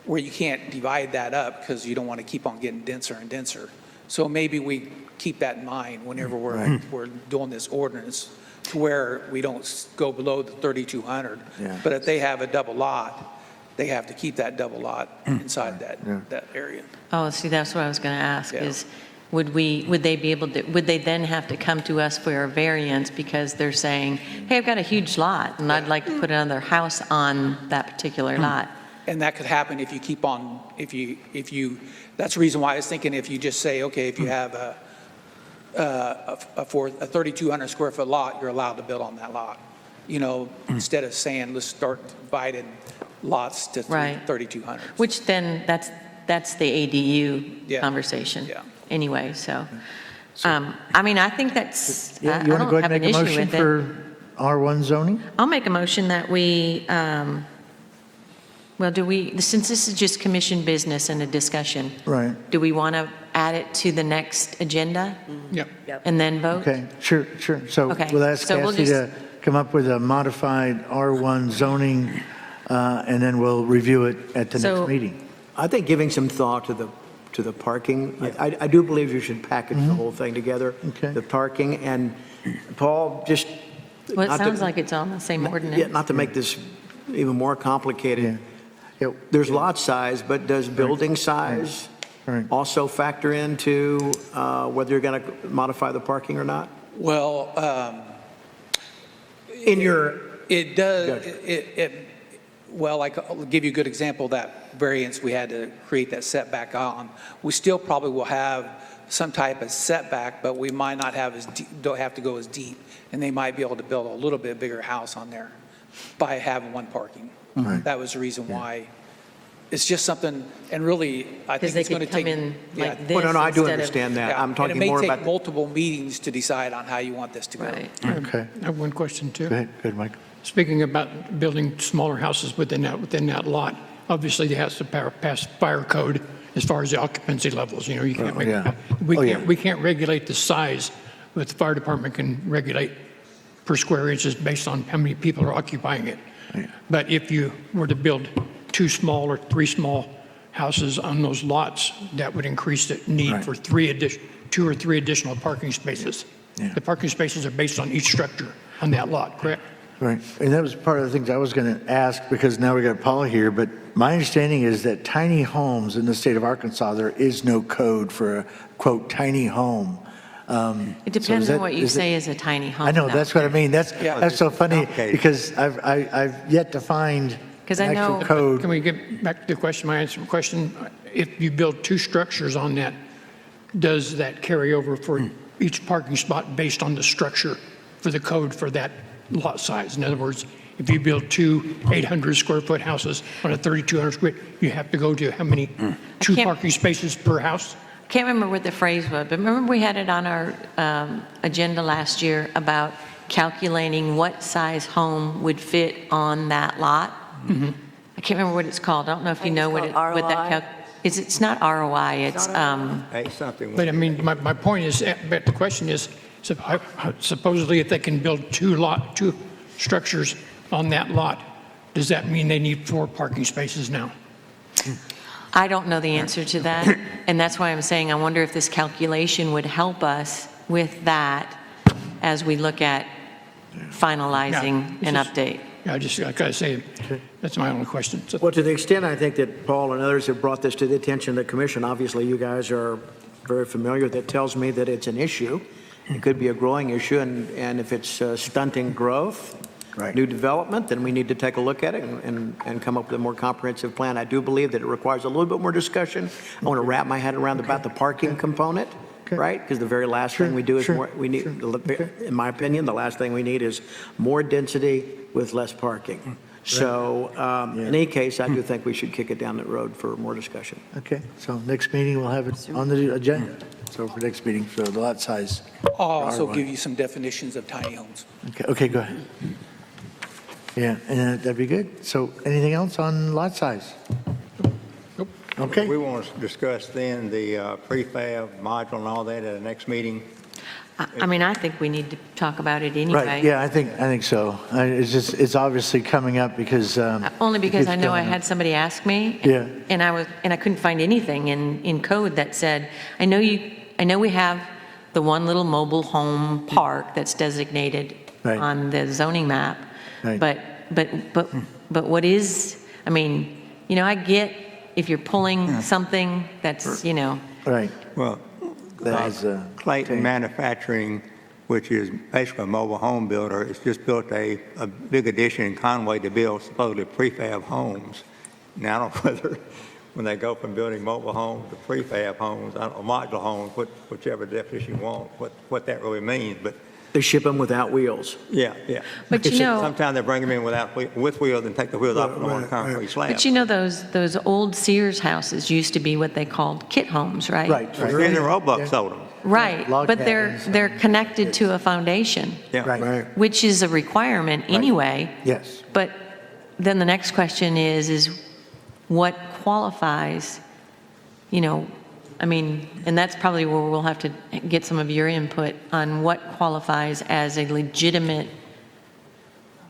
where you can't divide that up because you don't want to keep on getting denser and denser. So maybe we keep that in mind whenever we're doing this ordinance, to where we don't go below the 3,200. Yeah. But if they have a double lot, they have to keep that double lot inside that area. Oh, see, that's what I was going to ask, Yeah. is would they be able to, would they then have to come to us for a variance because they're saying, hey, I've got a huge lot and I'd like to put another house on that particular lot? And that could happen if you keep on, if you, that's the reason why I was thinking if you just say, okay, if you have a 3,200 square foot lot, you're allowed to build on that lot. Instead of saying, let's start dividing lots to Right. 3,200. Which then, that's the ADU Yeah. conversation. Yeah. Anyway, so, I think that's, I Yeah, you want to go don't ahead have and an make a issue motion with it. for R1 zoning? I'll make a motion that we, since this is just commission business and a discussion, Right. do we want to add it to the next agenda Yep. and then vote? Okay, sure. So Okay, we'll ask so we'll Cassie to just- come up with a modified R1 zoning, and then we'll review it at the So- next meeting. I think giving some thought to the parking, I do believe you should package the whole thing together. Okay. The parking, and Paul, just. Well, it not to- sounds like it's on the same Yeah, ordinance. not to make this even more complicated. Yeah. There's lot size, but does building size Right. also factor into whether you're going to modify the parking or not? Well, In your, it does, Gotcha. well, I'll give you a good example of that variance we had to create that setback on. We still probably will have some type of setback, but we might not have don't have to go as deep, and they might be able to build a little bit bigger house on there by having one parking. Right. That was the reason why. It's just something, and really, I Because think they it's going could to take. come in yeah, like this well, no, I do instead of- understand that. yeah, I'm talking more And it may about. take multiple meetings to decide on how you want this to go. Right. Okay, I have one question, too. go ahead, Mike. Speaking about building smaller houses within that lot, obviously it has to pass fire code as far as the occupancy levels, you can't, yeah. we can't regulate the size, but the fire department can regulate per square inches based on how many people are occupying it. But if you were to build 2 small or 3 small houses on those lots, that would increase the need Right. for 2 or 3 additional parking spaces. Yeah. The parking spaces are based on each structure on that lot, correct? Right, and that was part of the things I was going to ask, because now we got Paul here, but my understanding is that tiny homes in the state of Arkansas, there is no code for a, quote, tiny home. It depends on what you say is a tiny home. I know, though. that's what I mean, that's so funny, Okay. because I've yet to find 'Cause an I know- actual code. Can we get back to the question, my answer question? If you build 2 structures on that, does that carry over for each parking spot based on the structure for the code for that lot size? In other words, if you build two 800 square foot houses on a 3,200 square, you have to go to how many? Two can't- parking spaces per house? Can't remember what the phrase was, but remember we had it on our agenda last year about calculating what size home would fit on that lot? I can't remember what it's called. I don't know if you know what it's called what that ROI. is. It's not ROI, it's, Hey, something. But I mean, my point is, but the question is, supposedly if they can build two structures on that lot, does that mean they need 4 parking spaces now? I don't know the answer to that, and that's why I'm saying I wonder if this calculation would help us with that as we look at finalizing Yeah, an this is- update. Yeah, I gotta say, that's my only question. So- Well, to the extent I think that Paul and others have brought this to the attention of the commission, obviously you guys are very familiar, that tells me that it's an issue. It could be a growing issue, and if it's stunting growth, Right. new development, then we need to take a look at it and come up with a more comprehensive plan. I do believe that it requires a little bit more discussion. I want to wrap my head around about the parking component, right? Because the very last thing we do is more, we need, in my opinion, the last thing we need is more density with less parking. So in any case, I do think we should kick it down the road for more discussion. Okay, so next meeting, we'll have it on the agenda. So for next meeting, for the lot size. I'll also R1. give you some definitions of tiny homes. Okay, go ahead. Yeah, and that'd be good. So anything else on lot size? Okay. We want to discuss then the prefab module and all that at the next meeting. I mean, I think we need to talk about it anyway. Right, yeah, I think so. It's obviously coming up because. Only because I it's know I coming up. had somebody ask me. Yeah. And I couldn't find anything in code that said, I know we have the one little mobile home park that's designated Right. on the zoning map. Right. But what is, I mean, I get if you're pulling something that's, Right, Well, that is. Clayton Manufacturing, which is basically a mobile home builder, has just built a big addition in Conway to build supposedly prefab homes. Now, I don't know whether, when they go from building mobile homes to prefab homes, I don't know, modular homes, whichever definition you want, what that really means, but They ship them without wheels. yeah. But Sometimes they bring them in with wheels and take the wheels off and on a concrete slab. but those old Sears houses used to be what they called kit homes, right? Right, Then right. the Roebuck sold them. Right, Log but they're cabins. connected to a foundation, Yeah. Right, which is a requirement anyway. yes. But then the next question is what qualifies, I mean, and that's probably where we'll have to get some of your input on what qualifies as a legitimate,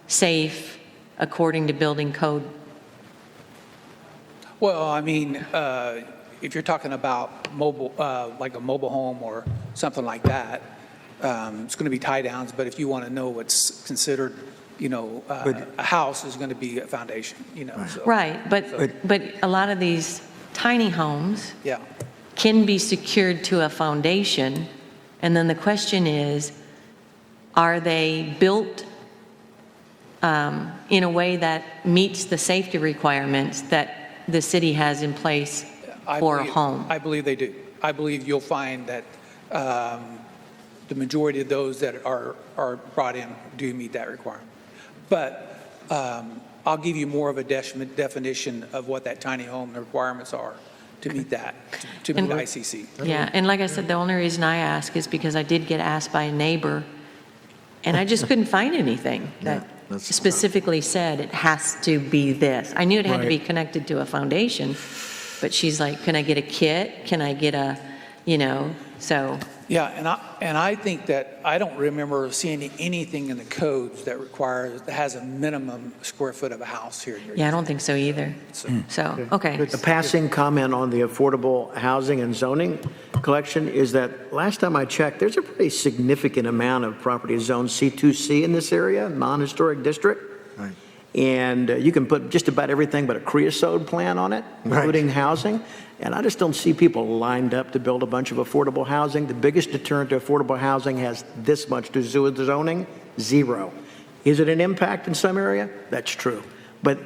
safe, according to building code. Well, I mean, if you're talking about mobile, like a mobile home or something like that, it's going to be tie downs, but if you want to know what's considered, a house is going to be a foundation, so. Right, but a lot of these tiny homes Yeah. can be secured to a foundation, and then the question is, are they built in a way that meets the safety requirements that the city has in place for a home? I believe they do. I believe you'll find that the majority of those that are brought in do meet that requirement. But I'll give you more of a definition of what that tiny home requirements are to meet that, to meet ICC. Yeah, and like I said, the only reason I ask is because I did get asked by a neighbor, and I just couldn't find anything that that's- specifically said it has to be this. I knew it had to be connected to a foundation, but she's like, can I get a kit? Can I get a, so. Yeah, and I think that I don't remember seeing anything in the codes that has a minimum square foot of a house here. Yeah, I don't think so either. So, okay. A passing comment on the affordable housing and zoning collection is that last time I checked, there's a pretty significant amount of property zoned C2C in this area, non-historic district. Right. And you can put just about everything but a creosote plan on it, including housing. And I just don't see people lined up to build a bunch of affordable housing. The biggest deterrent to affordable housing has this much to do with zoning, zero. Is it an impact in some area? That's true. But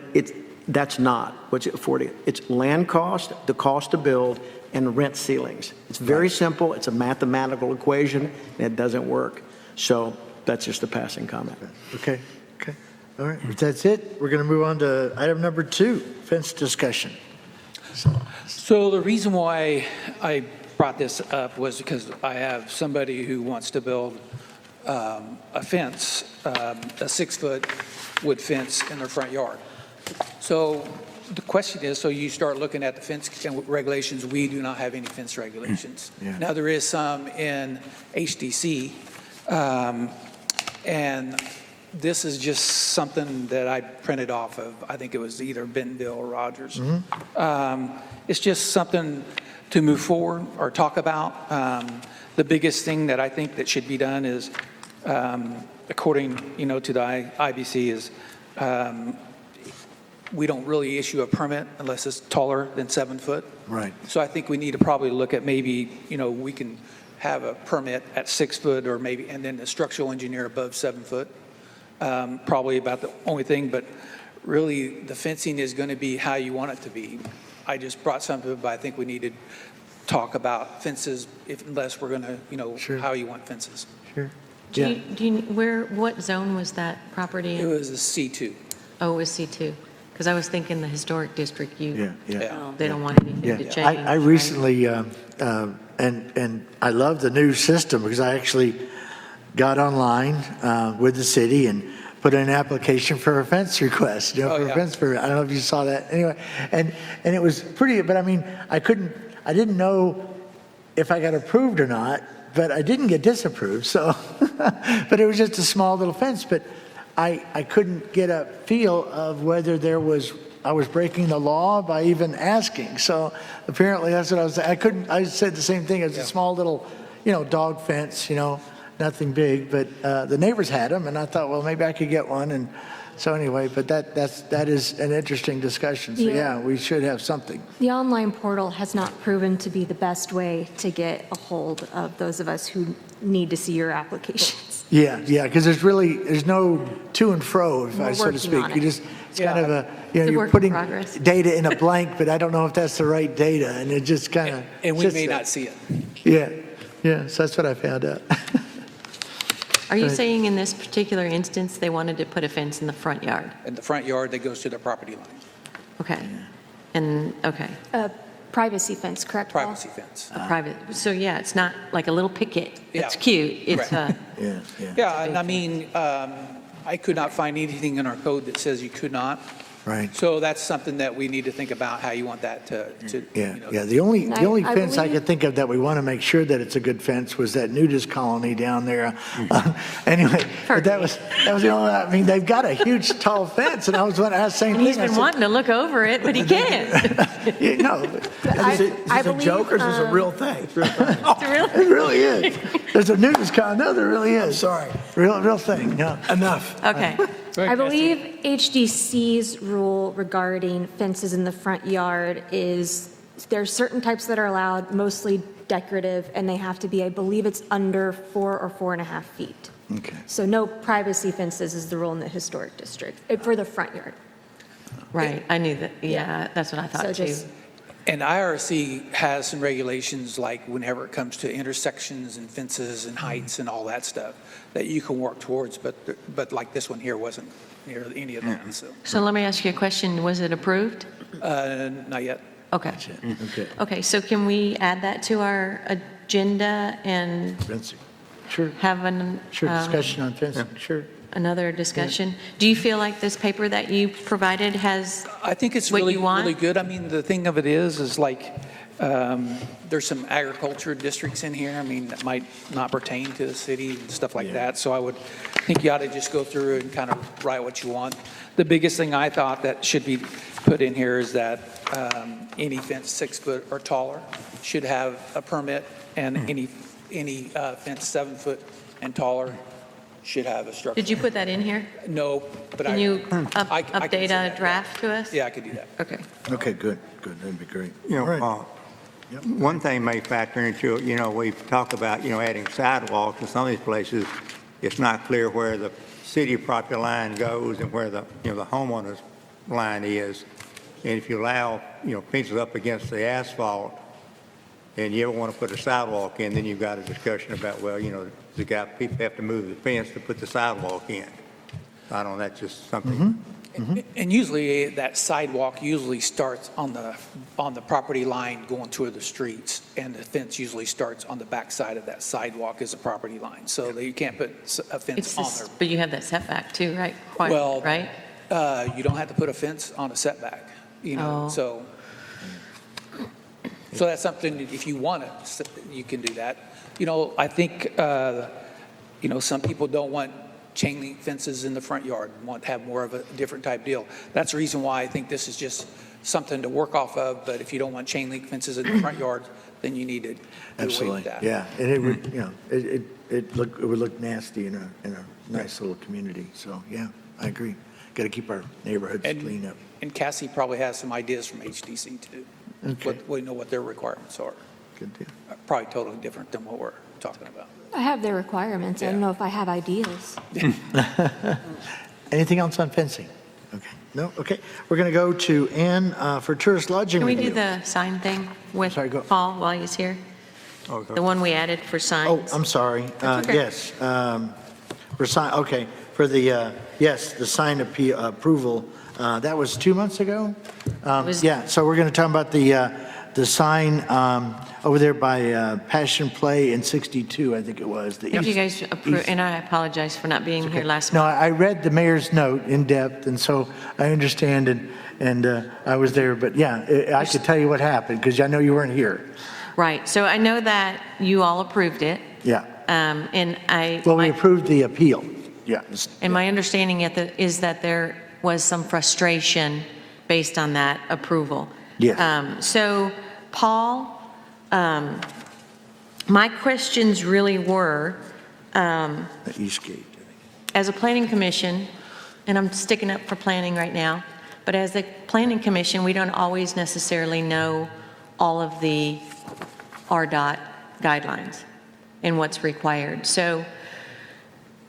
that's not what's affording. It's land cost, the cost to build, and rent ceilings. It's very simple. It's a mathematical equation, and it doesn't work. So that's just a passing comment. Okay. All right, if that's it, we're going to move on to item number 2, fence discussion. So the reason why I brought this up was because I have somebody who wants to build a fence, a 6-foot wood fence in their front yard. So the question is, so you start looking at the fence regulations, we do not have any fence regulations. Yeah. Now, there is some in HDC, and this is just something that I printed off of, I think it was either Bentonville or Rogers. It's just something to move forward or talk about. The biggest thing that I think that should be done is, according, to the IBC, is we don't really issue a permit unless it's taller than 7 foot. Right. So I think we need to probably look at maybe, we can have a permit at 6 foot or maybe, and then the structural engineer above 7 foot. Probably about the only thing, but really the fencing is going to be how you want it to be. I just brought something, but I think we need to talk about fences unless we're going to, Sure. how you want fences. Sure. Do you, what zone was that property It in? was a C2. Oh, it was C2. Because I was thinking the historic district, Yeah. they don't want anything Yeah, to change. I right? recently, and I love the new system because I actually got online with the city and put in an application for a fence request, Oh, for a yeah. fence permit. I don't know if you saw that. Anyway, and it was pretty, but I mean, I didn't know if I got approved or not, but I didn't get disapproved, so, but it was just a small little fence, but I couldn't get a feel of whether I was breaking the law by even asking. So apparently that's what I said the same thing. It's a small little, dog fence, nothing big, but the neighbors had them and I thought, well, maybe I could get one. And so anyway, but that is an interesting discussion. So Yeah. yeah, we should have something. The online portal has not proven to be the best way to get a hold of those of us who need to see your applications. Yeah, because there's no to and fro, We're so to working speak. on You it. just, it's kind of a, It's a you're work in putting progress. data in a blank, but I don't know if that's the right data, and it just kind of. And we may not see it. Yeah, so that's what I found out. Are you Right. saying in this particular instance, they wanted to put a fence in the front yard? In the front yard that goes to the property line, Okay. And, okay, A privacy fence, correct, Paul? privacy fence. a private, so yeah, it's not like a little picket. It's Yeah. cute. It's Right. Yeah. Yeah, and I mean, I could not find anything in our code that says you could not. Right. So that's something that we need to think about, how you want that to. Yeah. The only I fence I believe- could think of that we want to make sure that it's a good fence was that nudist colony down there. Anyway, but that was the only one. I mean, they've got a huge tall fence, and I was wondering, I was saying. And he's been wanting to look over it, but he can't. Is it I a believe, joke or is this a real thing? Really? It really is. There's a nudist colony. No, there really is. Sorry. Real thing. No. Enough. Okay. I believe HDC's rule regarding fences in the front yard is there's certain types that are allowed, mostly decorative, and they have to be, I believe it's under 4 or 4.5 feet. Okay. So no privacy fences is the rule in the historic district, for the front yard. Right, I knew that, yeah, that's what I So thought too. just, And IRC has some regulations, like whenever it comes to intersections and fences and heights and all that stuff, that you can work towards, but like this one here wasn't near any of that, so, So let me ask you a question. Was it approved? not yet. Okay. Okay. Okay, so can we add that to our agenda and Fencing. Sure. have Sure. Discussion on fencing. Sure. another discussion? Do you feel like this paper that you provided has I think it's what really, you want? really good. I mean, the thing of it is like, there's some agriculture districts in here, I mean, that might not pertain to the city and stuff like that. So I would think you ought to just go through and kind of write what you want. The biggest thing I thought that should be put in here is that any fence 6 foot or taller should have a permit, and any fence 7 foot and taller should have a structure. Did you put that in here? No, but Can you I can update say a that. draft to us? Yeah, I could do that. Okay. Okay, good. That'd be great. You All right. know, one thing may factor into it, we've talked about, adding sidewalks in some of these places. It's not clear where the city property line goes and where the homeowner's line is. And if you allow, fences up against the asphalt, and you ever want to put a sidewalk in, then you've got a discussion about, well, people have to move the fence to put the sidewalk in. I don't know, that's just something. And usually that sidewalk usually starts on the property line going toward the streets, and the fence usually starts on the back side of that sidewalk as a property line. So that you can't put a fence It's on this, there. but you have that setback too, right? Well, Right? You don't have to put a fence on a setback, Oh. so that's something, that if you want it, you can do that. I think, some people don't want chain link fences in the front yard, want to have more of a different type deal. That's the reason why I think this is just something to work off of, but if you don't want chain link fences in the front yard, then you need to do away Absolutely, with that. yeah. And it would, it would look nasty in a nice little community. So, yeah, I agree. Got to keep our neighborhoods clean up. And Cassie probably has some ideas from HDC too. Okay. We know what their requirements are. Good deal. Probably totally different than what we're talking about. I have their requirements. I don't know if I have ideas. Anything else on fencing? Okay, no, okay. We're going to go to Ann for tourist lodging Can we review. do the sign thing with Sorry, go. Paul while he's here? The one we added for Oh, signs? I'm sorry. That's okay. Yes, for sign, okay, for the, yes, the sign approval, that was 2 months ago? was- Yeah, so we're going to talk about the sign over there by Passion Play in 62, I think it was. the If you east- guys approve, east- and I apologize for not being here last No, month. I read the mayor's note in depth, and so I understand, and I was there, but yeah, I could tell you what happened, because I know you weren't here. Right, so I know that you all approved it, Yeah, and well, we approved the appeal, yeah. and my understanding is that there was some frustration based on that approval. Yes. So, Paul, my questions really were, The Eastgate. as a planning commission, and I'm sticking up for planning right now, but as a planning commission, we don't always necessarily know all of the RDOT guidelines and what's required. So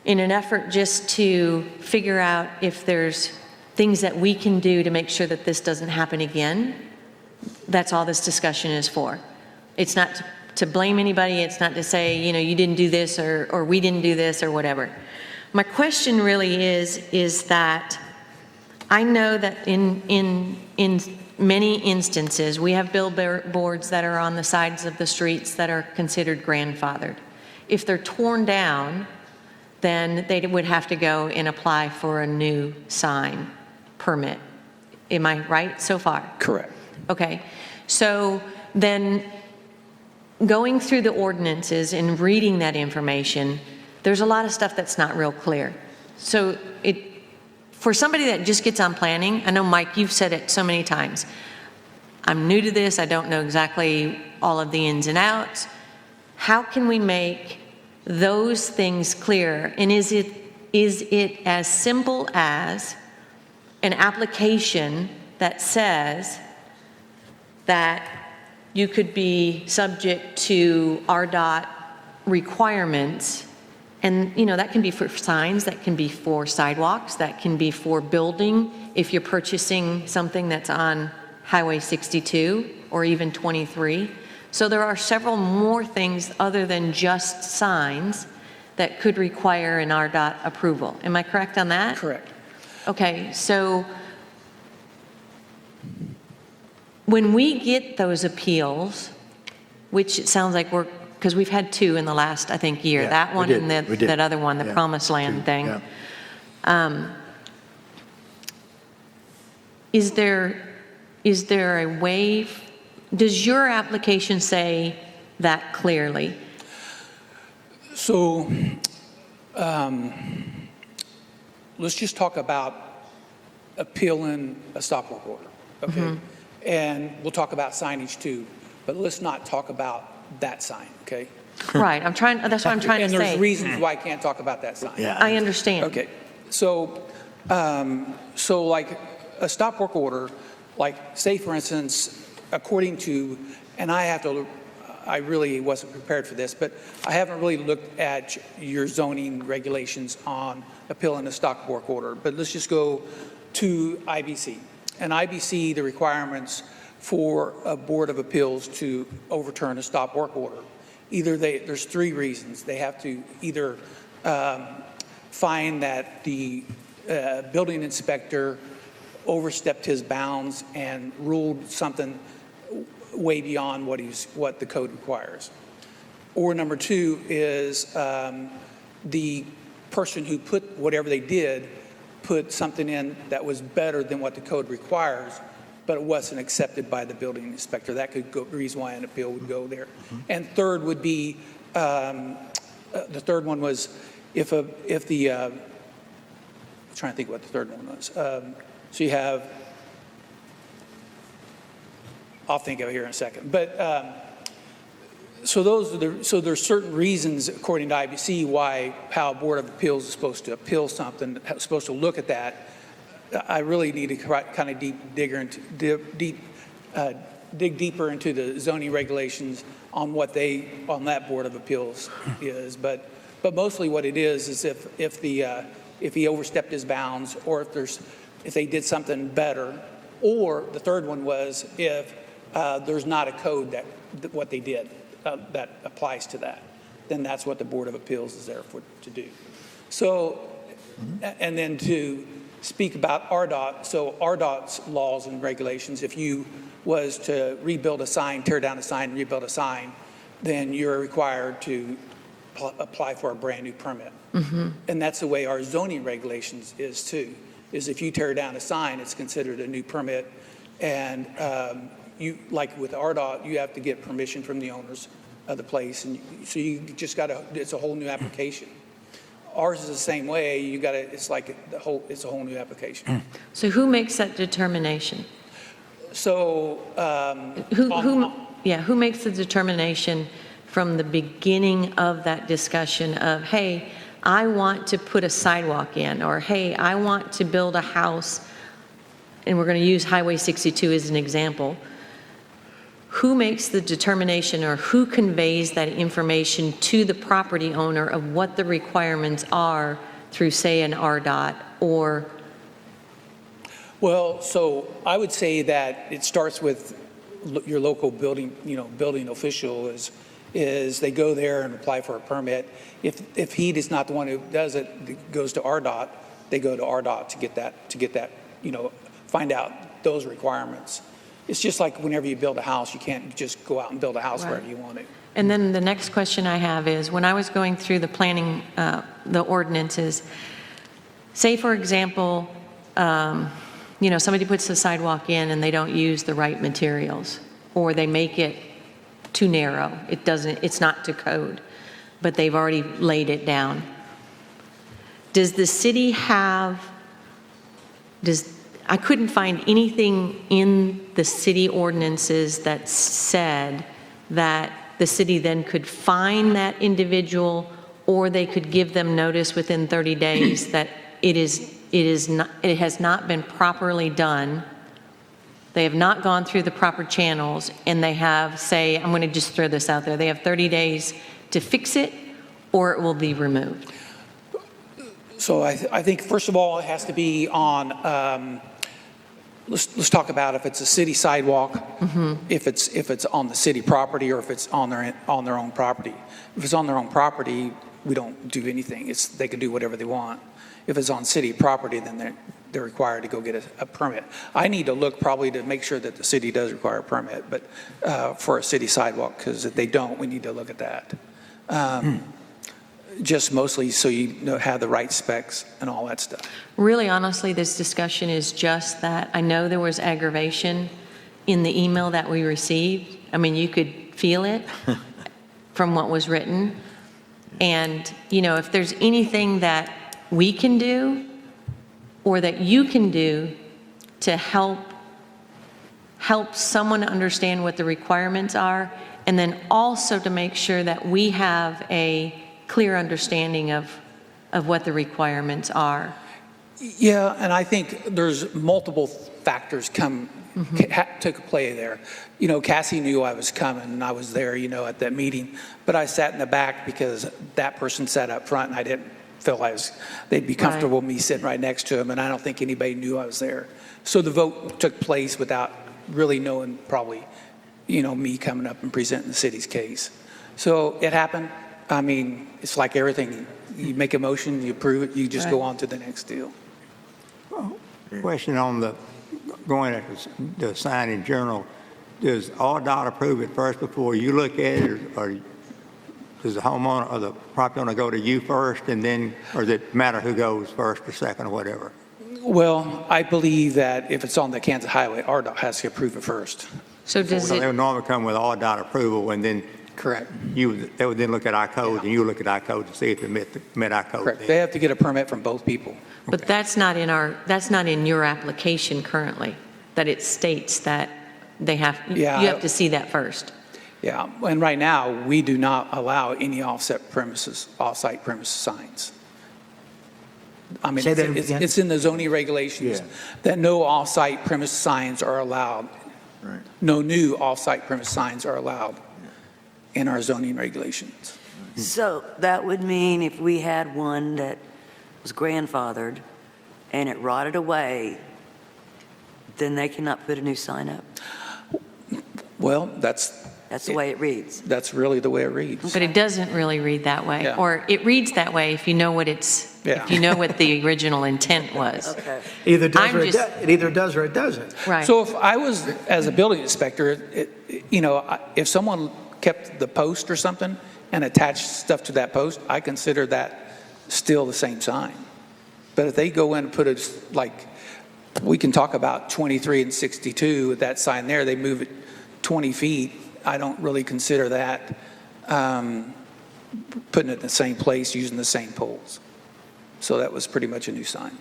in an effort just to figure out if there's things that we can do to make sure that this doesn't happen again, that's all this discussion is for. It's not to blame anybody. It's not to say, you didn't do this or we didn't do this or whatever. My question really is that I know that in many instances, we have billboards that are on the sides of the streets that are considered grandfathered. If they're torn down, then they would have to go and apply for a new sign permit. Am I right so far? Correct. Okay, so then going through the ordinances and reading that information, there's a lot of stuff that's not real clear. So for somebody that just gets on planning, I know, Mike, you've said it so many times, I'm new to this, I don't know exactly all of the ins and outs. How can we make those things clear? And is it as simple as an application that says that you could be subject to RDOT requirements, and that can be for signs, that can be for sidewalks, that can be for building if you're purchasing something that's on Highway 62 or even 23. So there are several more things other than just signs that could require an RDOT approval. Am I correct on that? Correct. Okay, so when we get those appeals, which it sounds like because we've had 2 in the last, I think, year, Yeah, that we one did, and we did. that other one, the Yeah, Promised Land 2, thing. yeah. Is there a way, does your application say that clearly? So let's just talk about appealing a stop work order, okay? And we'll talk about signage too, but let's not talk about that sign, okay? Right, that's what I'm trying to And there's say. reasons why I can't talk about that sign. Yeah. I understand. Okay, so like a stop work order, like say for instance, according to, and I really wasn't prepared for this, but I haven't really looked at your zoning regulations on appealing a stop work order, but let's just go to IBC. And IBC, the requirements for a Board of Appeals to overturn a stop work order, there's 3 reasons. They have to either find that the building inspector overstepped his bounds and ruled something way beyond what the code requires. Or number two is the person who put whatever they did put something in that was better than what the code requires, but it wasn't accepted by the building inspector. That could go, the reason why an appeal would go there. And third would be, the third one was if the, I'm trying to think what the third one was. So you have, I'll think of it here in a second. But so there's certain reasons, according to IBC, how Board of Appeals is supposed to appeal something, supposed to look at that. I really need to kind of dig deeper into the zoning regulations on what on that Board of Appeals is. But mostly what it is if he overstepped his bounds, or if they did something better, or the third one was if there's not a code that what they did that applies to that, then that's what the Board of Appeals is there to do. So, and then to speak about RDOT, so RDOT's laws and regulations, if you was to rebuild a sign, tear down a sign, rebuild a sign, then you're required to apply for a brand new permit. And that's the way our zoning regulations is too, is if you tear down a sign, it's considered a new permit. And you, like with RDOT, you have to get permission from the owners of the place. And so you just got to, it's a whole new application. Ours is the same way. You got to, it's like it's a whole new application. So who makes that determination? So, who makes the determination from the beginning of that discussion of, hey, I want to put a sidewalk in, or hey, I want to build a house, and we're going to use Highway 62 as an example. Who makes the determination, or who conveys that information to the property owner of what the requirements are through, say, an RDOT or? well, so I would say that it starts with your local building, building official is they go there and apply for a permit. If he is not the one who does it, it goes to RDOT. They go to RDOT to get that, find out those requirements. It's just like whenever you build a house, you can't just go out and build a house wherever you want it. And then the next question I have is, when I was going through the planning, the ordinances, say, for example, somebody puts the sidewalk in and they don't use the right materials, or they make it too narrow. It's not to code, but they've already laid it down. Does the city I couldn't find anything in the city ordinances that said that the city then could fine that individual, or they could give them notice within 30 days that it has not been properly done. They have not gone through the proper channels, and they have, say, I'm going to just throw this out there, they have 30 days to fix it, or it will be removed. So I think, first of all, it has to be on, let's talk about if it's a city sidewalk, if it's on the city property, or if it's on their own property. If it's on their own property, we don't do anything. They can do whatever they want. If it's on city property, then they're required to go get a permit. I need to look probably to make sure that the city does require a permit, but for a city sidewalk, because if they don't, we need to look at that. Just mostly so you have the right specs and all that stuff. Really, honestly, this discussion is just that. I know there was aggravation in the email that we received. I mean, you could feel it from what was written. And, if there's anything that we can do or that you can do to help someone understand what the requirements are, and then also to make sure that we have a clear understanding of what the requirements are. Yeah, and I think there's multiple factors took play there. Cassie knew I was coming, and I was there, at that meeting, but I sat in the back because that person sat up front, and I didn't feel they'd be comfortable with me sitting right next to him, and I don't think anybody knew I was there. So the vote took place without really knowing probably, me coming up and presenting the city's case. So it happened. I mean, it's like everything. You make a motion, you approve it, you just go on to the next deal. Question on the, going at the sign in general, does RDOT approve it first before you look at it, or does the homeowner or the property owner go to you first and then, or does it matter who goes first or second or whatever? Well, I believe that if it's on the Kansas highway, RDOT has to approve it first. So does So they it, would normally come with RDOT approval, and then Correct. they would then look at our code, and you would look at our code to see if it met our code. Correct. They have to get a permit from both people. but that's not in your application currently, that it states that you Yeah. have to see that first. Yeah, and right now, we do not allow any offsite premises signs. I mean, Say that again? it's in the zoning regulations Yeah. that no off-site premise signs are allowed. Right. No new off-site premise signs are allowed in our zoning regulations. So that would mean if we had one that was grandfathered and it rotted away, then they cannot put a new sign up. Well, that's That's the way it reads. really the way it reads. But it doesn't really read that way. Yeah. Or it reads that way if you know what Yeah. if you know what the original intent was. Okay. Either does I'm or it just- it either does or it doesn't. Right. So if I was, as a building inspector, if someone kept the post or something and attached stuff to that post, I consider that still the same sign. But if they go in and put it, like, we can talk about 23 and 62, with that sign there, they move it 20 feet, I don't really consider that putting it in the same place, using the same poles. So that was pretty much a new sign.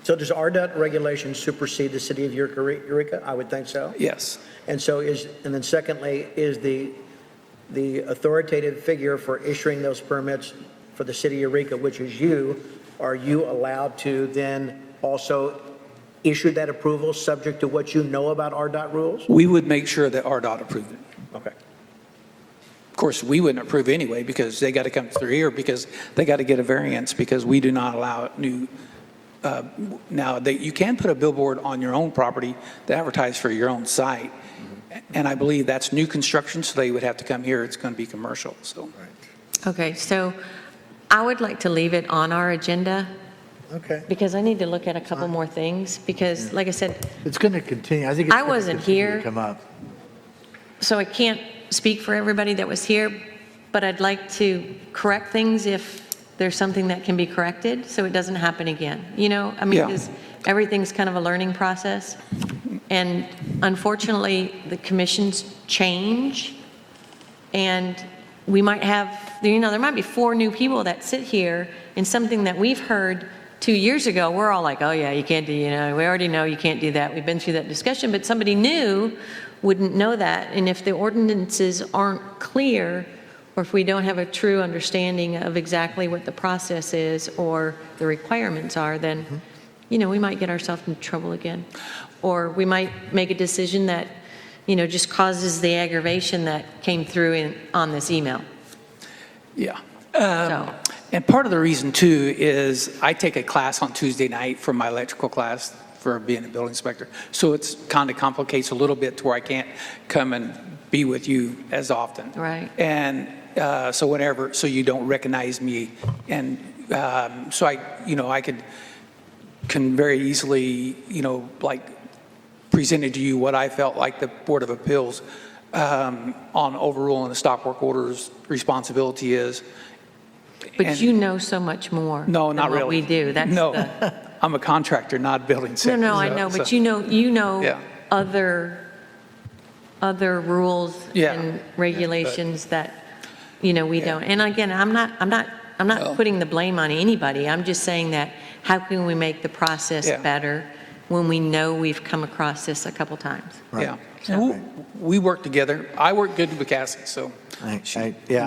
So does RDOT regulations supersede the city of Eureka? I would think so. Yes. And so and then secondly, is the authoritative figure for issuing those permits for the city of Eureka, which is you, are you allowed to then also issue that approval subject to what you know about RDOT rules? We would make sure that RDOT approved it. Okay. Of course, we wouldn't approve anyway because they got to come through here because they got to get a variance because we do not allow new. Now, you can put a billboard on your own property to advertise for your own site. And I believe that's new construction, so they would have to come here. It's going to be commercial, so. Okay, so I would like to leave it on our agenda Okay. because I need to look at a couple more things because, like I said, It's going to continue. I think it's I going to wasn't continue here. to come up. so I can't speak for everybody that was here, but I'd like to correct things if there's something that can be corrected so it doesn't happen again. You know, I mean, Yeah. 'cause everything's kind of a learning process. And unfortunately, the commissions change and we might have, there might be 4 new people that sit here and something that we've heard 2 years ago, we're all like, oh yeah, you can't do, we already know you can't do that. We've been through that discussion, but somebody new wouldn't know that. And if the ordinances aren't clear, or if we don't have a true understanding of exactly what the process is or the requirements are, then, we might get ourselves in trouble again. Or we might make a decision that, just causes the aggravation that came through on this email. Yeah. So, And part of the reason too is I take a class on Tuesday night for my electrical class for being a building inspector. So it's kind of complicates a little bit to where I can't come and be with you as often. Right. And so you don't recognize me. And so I can very easily, like presented to you what I felt like the Board of Appeals on overruling the stop work order's responsibility is. but And- you know so much more No, than not what really. we do. That's No, the- I'm a contractor, not a building No, inspector. no, I know, but you know Yeah. other rules Yeah. and regulations that, we don't. And again, I'm not putting the blame on anybody. I'm just saying that how can we make the process Yeah. better when we know we've come across this a couple times? Yeah. And we work together. I work good with Cassie, so. I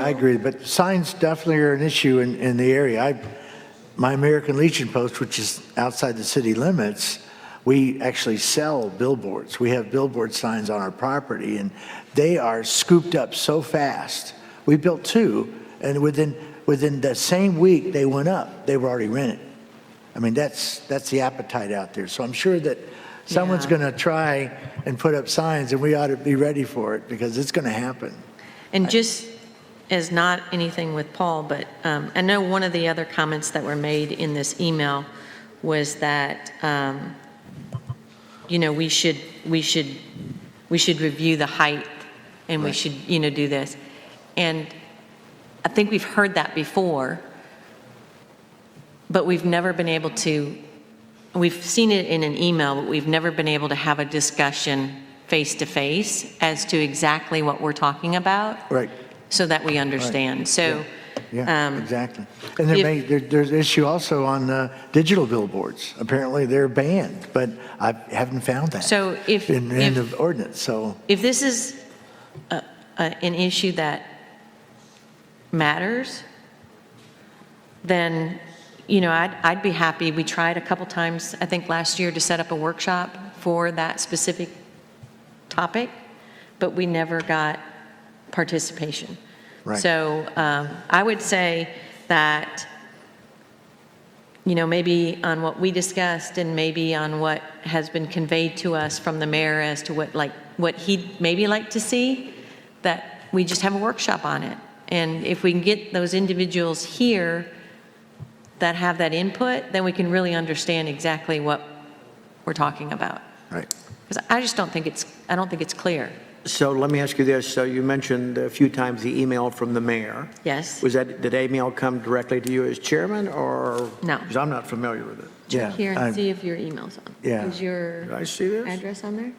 agree, but signs definitely are an issue in the area. My American Legion post, which is outside the city limits, we actually sell billboards. We have billboard signs on our property, and they are scooped up so fast. We built 2, and within the same week they went up. They were already rented. I mean, that's the appetite out there. So I'm sure that someone's Yeah. going to try and put up signs, and we ought to be ready for it because it's going to happen. And just as not anything with Paul, but I know one of the other comments that were made in this email was that we should review the height, and we should, do this. And I think we've heard that before, but we've never been able to, we've seen it in an email, but we've never been able to have a discussion face-to-face as to exactly what we're talking about. Right. So that we understand. So, Yeah, exactly. And there's issue also on digital billboards. Apparently, they're banned, but I haven't found that So if in the ordinance, so. if this is an issue that matters, then, I'd be happy. We tried a couple times, I think last year, to set up a workshop for that specific topic, but we never got participation. Right. So I would say that, maybe on what we discussed and maybe on what has been conveyed to us from the mayor as to what he'd maybe like to see, that we just have a workshop on it. And if we can get those individuals here that have that input, then we can really understand exactly what we're talking about. Right. Because I just don't think it's clear. So let me ask you this. So you mentioned a few times the email from the mayor. Yes? Did the email come directly to you as chairman, or? No. Because I'm not familiar with it. Yeah. Here, I- and see if your email's on. Yeah. Is your Did I see this? address on there?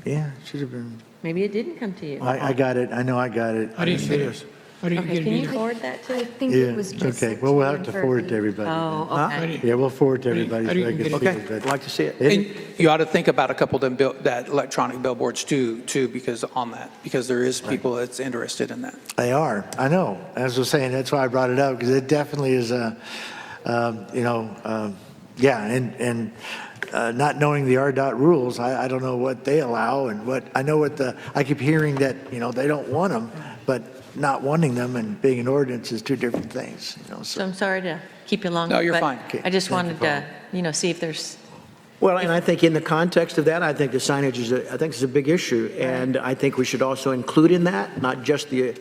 Yeah, it should have been. Maybe it didn't come to you. I got it. I know I got it. I didn't get it. I didn't Okay, get it can you either. forward that to? I think Yeah, it was just. okay. sent Well, we'll you have to in forward it to February. everybody. Oh, then. I okay. didn't- Yeah, we'll forward to everybody. I so they didn't can get it see either. it, but- I'd like to see it. And you ought to think about a couple of them, that electronic billboards too, because there is people that's interested in that. They are. I know. As I was saying, that's why I brought it up, because it definitely is a, yeah, and not knowing the RDOT rules, I don't know what they allow and I keep hearing that, they don't want them, but not wanting them and being an ordinance is two different things, So so. I'm sorry to keep you long. No, you're but fine. Okay, I just thank you, wanted to, see if there's, Well, and I think in the context of that, I think the signage is a big issue. And I think we should also include in that, not just the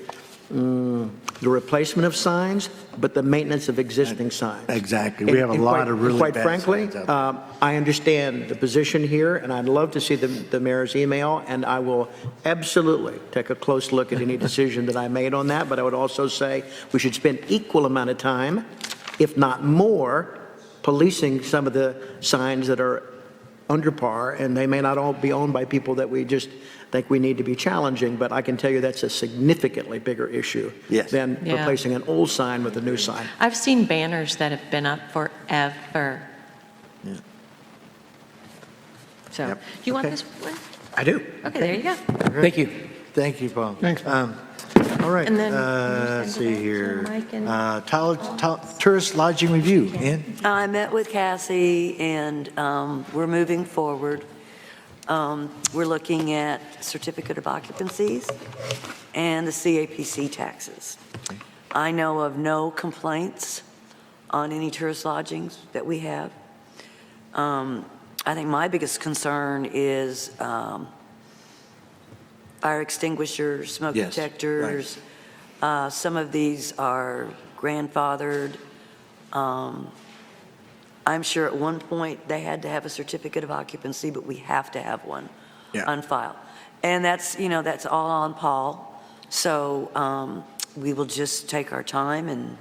replacement of signs, but the maintenance of existing signs. Exactly. We have a lot of really Quite bad frankly, signs out there. I understand the position here, and I'd love to see the mayor's email, and I will absolutely take a close look at any decision that I made on that. But I would also say we should spend equal amount of time, if not more, policing some of the signs that are under par, and they may not all be owned by people that we just think we need to be challenging, but I can tell you that's a significantly bigger issue Yes. than Yeah. replacing an old sign with a new sign. I've seen banners that have been up forever. Yeah. So, Yep. do you want Okay. this one? I do. Okay, there you go. Thank you. Thank you, Paul. Thanks. All right, And then let's you send see it to here. Mike and- Tourist lodging review, Ann? I met with Cassie, and we're moving forward. We're looking at certificate of occupancies and the CAPC taxes. I know of no complaints on any tourist lodgings that we have. I think my biggest concern is fire extinguishers, smoke Yes, detectors. Some of these are grandfathered. I'm sure at one point they had to have a certificate of occupancy, but we have to have one Yeah. on file. And that's, that's all on Paul. So we will just take our time and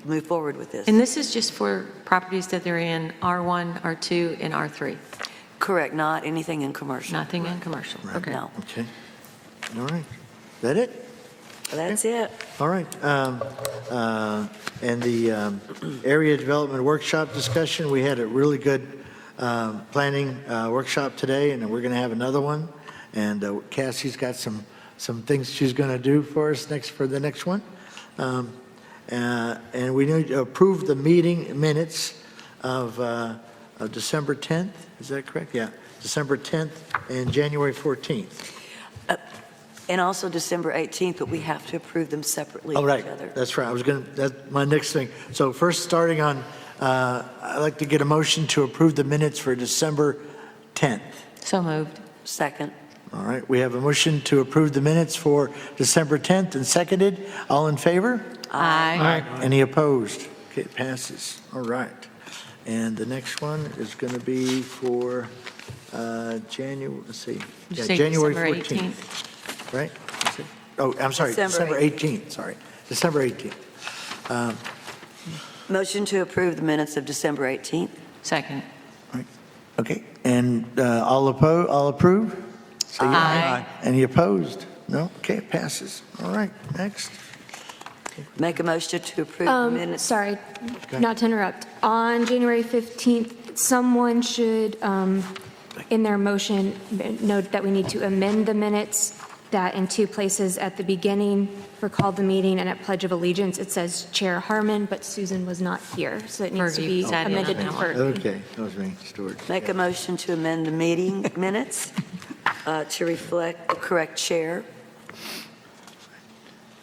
move forward with this. And this is just for properties that are in R1, R2, and R3, Correct, not anything in commercial. nothing in commercial. Okay. No, Okay. All right. Is that it? that's it. All right. And the area development workshop discussion, we had a really good planning workshop today, and we're going to have another one. And Cassie's got some things she's going to do for us for the next one. And we need to approve the meeting minutes of December 10th. Is that correct? Yeah, December 10th and January 14th. And also December 18th, but we have to approve them separately Oh, right. each other. That's right. That's my next thing. So first, starting on, I'd like to get a motion to approve the minutes for December 10th. So moved. Second. All right. We have a motion to approve the minutes for December 10th and seconded. All in favor? Aye. Aye. Any opposed? Okay, it passes. All right. And the next one is going to be for January, let's see. Did you Yeah, say January December 14th. Right? Is it? Oh, I'm sorry, December December 18th, sorry. December 18th. Motion to approve the minutes of December 18th. Second. Okay, and all approve? Say Aye. Any opposed? No? Okay, it passes. All right, next. Make a motion to approve the minutes. Sorry, not to interrupt. On January 15th, someone should, in their motion, note that we need to amend the minutes, that in two places at the beginning for call the meeting and at Pledge of Allegiance, it says Chair Harmon, but Susan was not here, so it needs to Fergie be sat in on amended to that one. Fergie. Okay, that was me, Stuart. Make a motion to amend the meeting minutes to reflect the correct chair. Do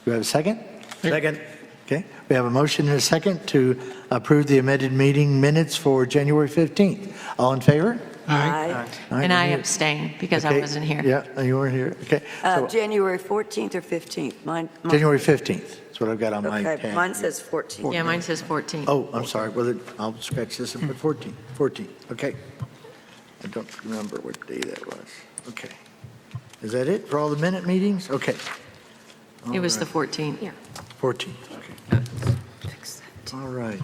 we have a second? Second. Okay, we have a motion and a second to approve the amended meeting minutes for January 15th. All in favor? Aye. All right, And I any- abstain because I okay, wasn't here. Yeah, you weren't here. Okay, so January 14th or 15th? Mine. January 15th is what I've got on my Okay, pad. mine says 14th. Yeah, mine says 14. Oh, I'm sorry. Well, I'll scratch this and put 14. 14, okay. I don't remember what day that was. Okay. Is that it for all the minute meetings? Okay. It was the 14th. Yeah. 14, okay. All right.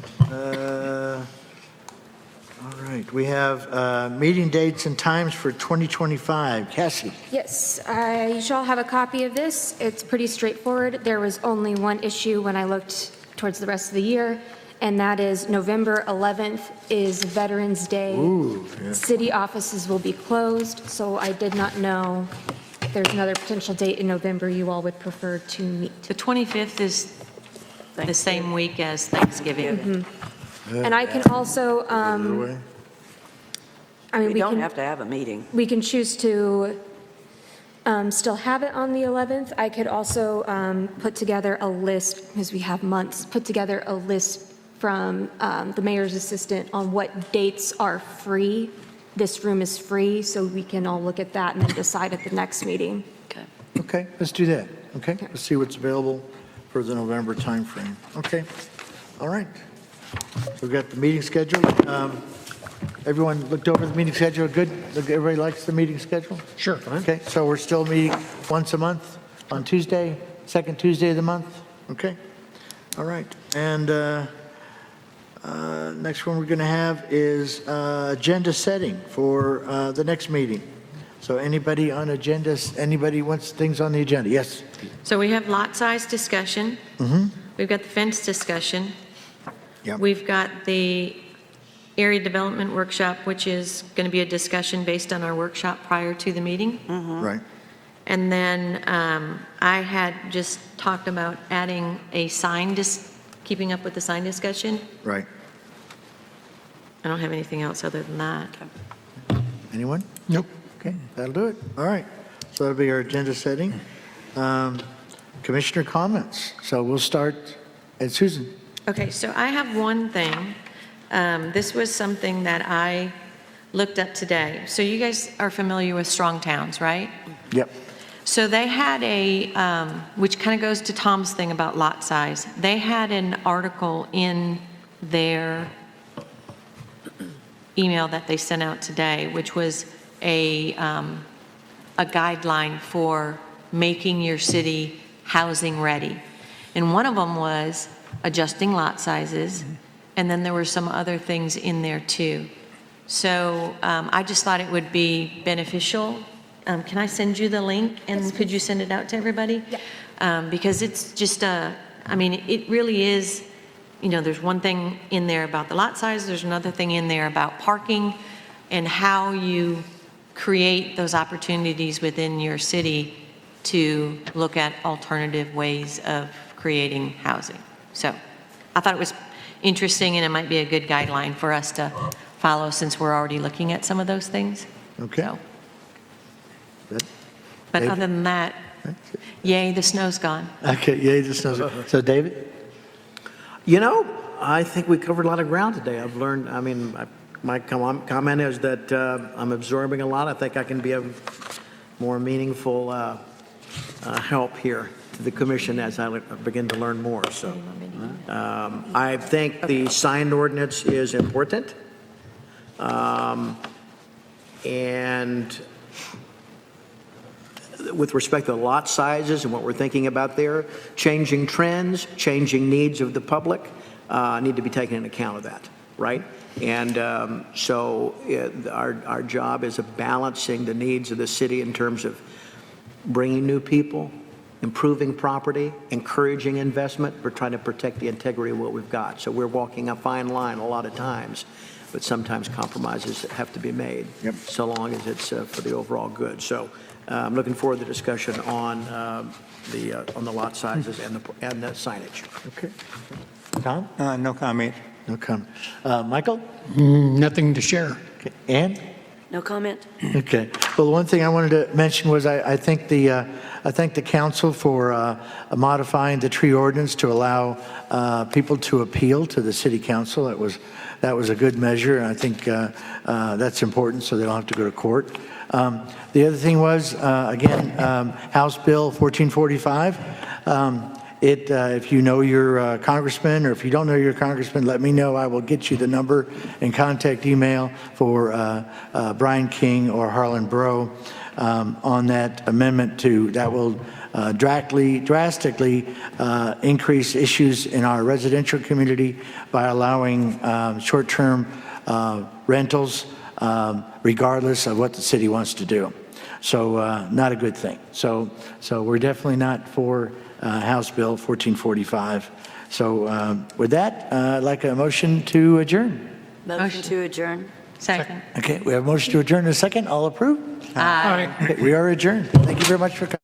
All right, we have meeting dates and times for 2025. Cassie? Yes, you should all have a copy of this. It's pretty straightforward. There was only one issue when I looked towards the rest of the year, and that is November 11th is Veterans Day. Ooh, yeah. City offices will be closed, so I did not know if there's another potential date in November you all would prefer to meet. The 25th is the same week as Thanksgiving. And I can also, I mean, We we don't can, have to have a meeting. we can choose to still have it on the 11th. I could also put together a list, because we have months, put together a list from the mayor's assistant on what dates are free. This room is free, so we can all look at that and then decide at the next meeting. Okay. Okay, let's do that. Okay, let's see what's available for the November timeframe. Okay, all right. We've got the meeting schedule. Everyone looked over the meeting schedule, good? Everybody likes the meeting schedule? Sure. Okay, so we're still meeting once a month on Tuesday, second Tuesday of the month? Okay, all right. And next one we're going to have is agenda setting for the next meeting. So anybody on agendas, anybody wants things on the agenda? Yes? So we have lot size discussion. We've got the fence discussion. Yep. We've got the area development workshop, which is going to be a discussion based on our workshop prior to the meeting. Right. And then I had just talked about adding a sign, keeping up with the sign discussion. Right. I don't have anything else other than that. Anyone? Nope. Okay, that'll do it. All right. So that'll be our agenda setting. Commissioner comments. So we'll start at Susan. Okay, so I have one thing. This was something that I looked up today. So you guys are familiar with Strong Towns, right? Yep. So they had which kind of goes to Tom's thing about lot size. They had an article in their email that they sent out today, which was a guideline for making your city housing ready. And one of them was adjusting lot sizes, and then there were some other things in there too. So I just thought it would be beneficial. Can I send you the link, and could you send it out to everybody? Yeah. Because it's just I mean, it really is, there's one thing in there about the lot size, there's another thing in there about parking, and how you create those opportunities within your city to look at alternative ways of creating housing. So I thought it was interesting, and it might be a good guideline for us to follow since we're already looking at some of those things. Okay. So, Good. but David? other than that, yay, the snow's gone. Okay, yeah, just knows. So David? I think we covered a lot of ground today. I've learned, my comment is that I'm absorbing a lot. I think I can be a more meaningful help here to the commission as I begin to learn more. So I think the sign ordinance is important. And with respect to the lot sizes and what we're thinking about there, changing trends, changing needs of the public need to be taken into account of that, right? And our job is balancing the needs of the city in terms of bringing new people, improving property, encouraging investment. We're trying to protect the integrity of what we've got. So we're walking a fine line a lot of times, but sometimes compromises have to be made, so long as it's for the overall good. So I'm looking forward to the discussion on the lot sizes and the signage. Okay. Tom? No comment. No comment. Michael? Nothing to share. Okay. Ann? No comment? Okay. Well, the one thing I wanted to mention was I thank the council for modifying the tree ordinance to allow people to appeal to the city council. That was a good measure, and I think that's important so they don't have to go to court. The other thing was, again, House Bill 1445. If you know your congressman, or if you don't know your congressman, let me know. I will get you the number and contact email for Brian King or Harlan Breaux on that amendment that will drastically increase issues in our residential community by allowing short-term rentals regardless of what the city wants to do. So not a good thing. So we're definitely not for House Bill 1445. So with that, I'd like a motion to adjourn. Motion to adjourn. Second. Okay, we have a motion to adjourn in a second. All approved? Aye. Okay, we are adjourned. Thank you very much for coming.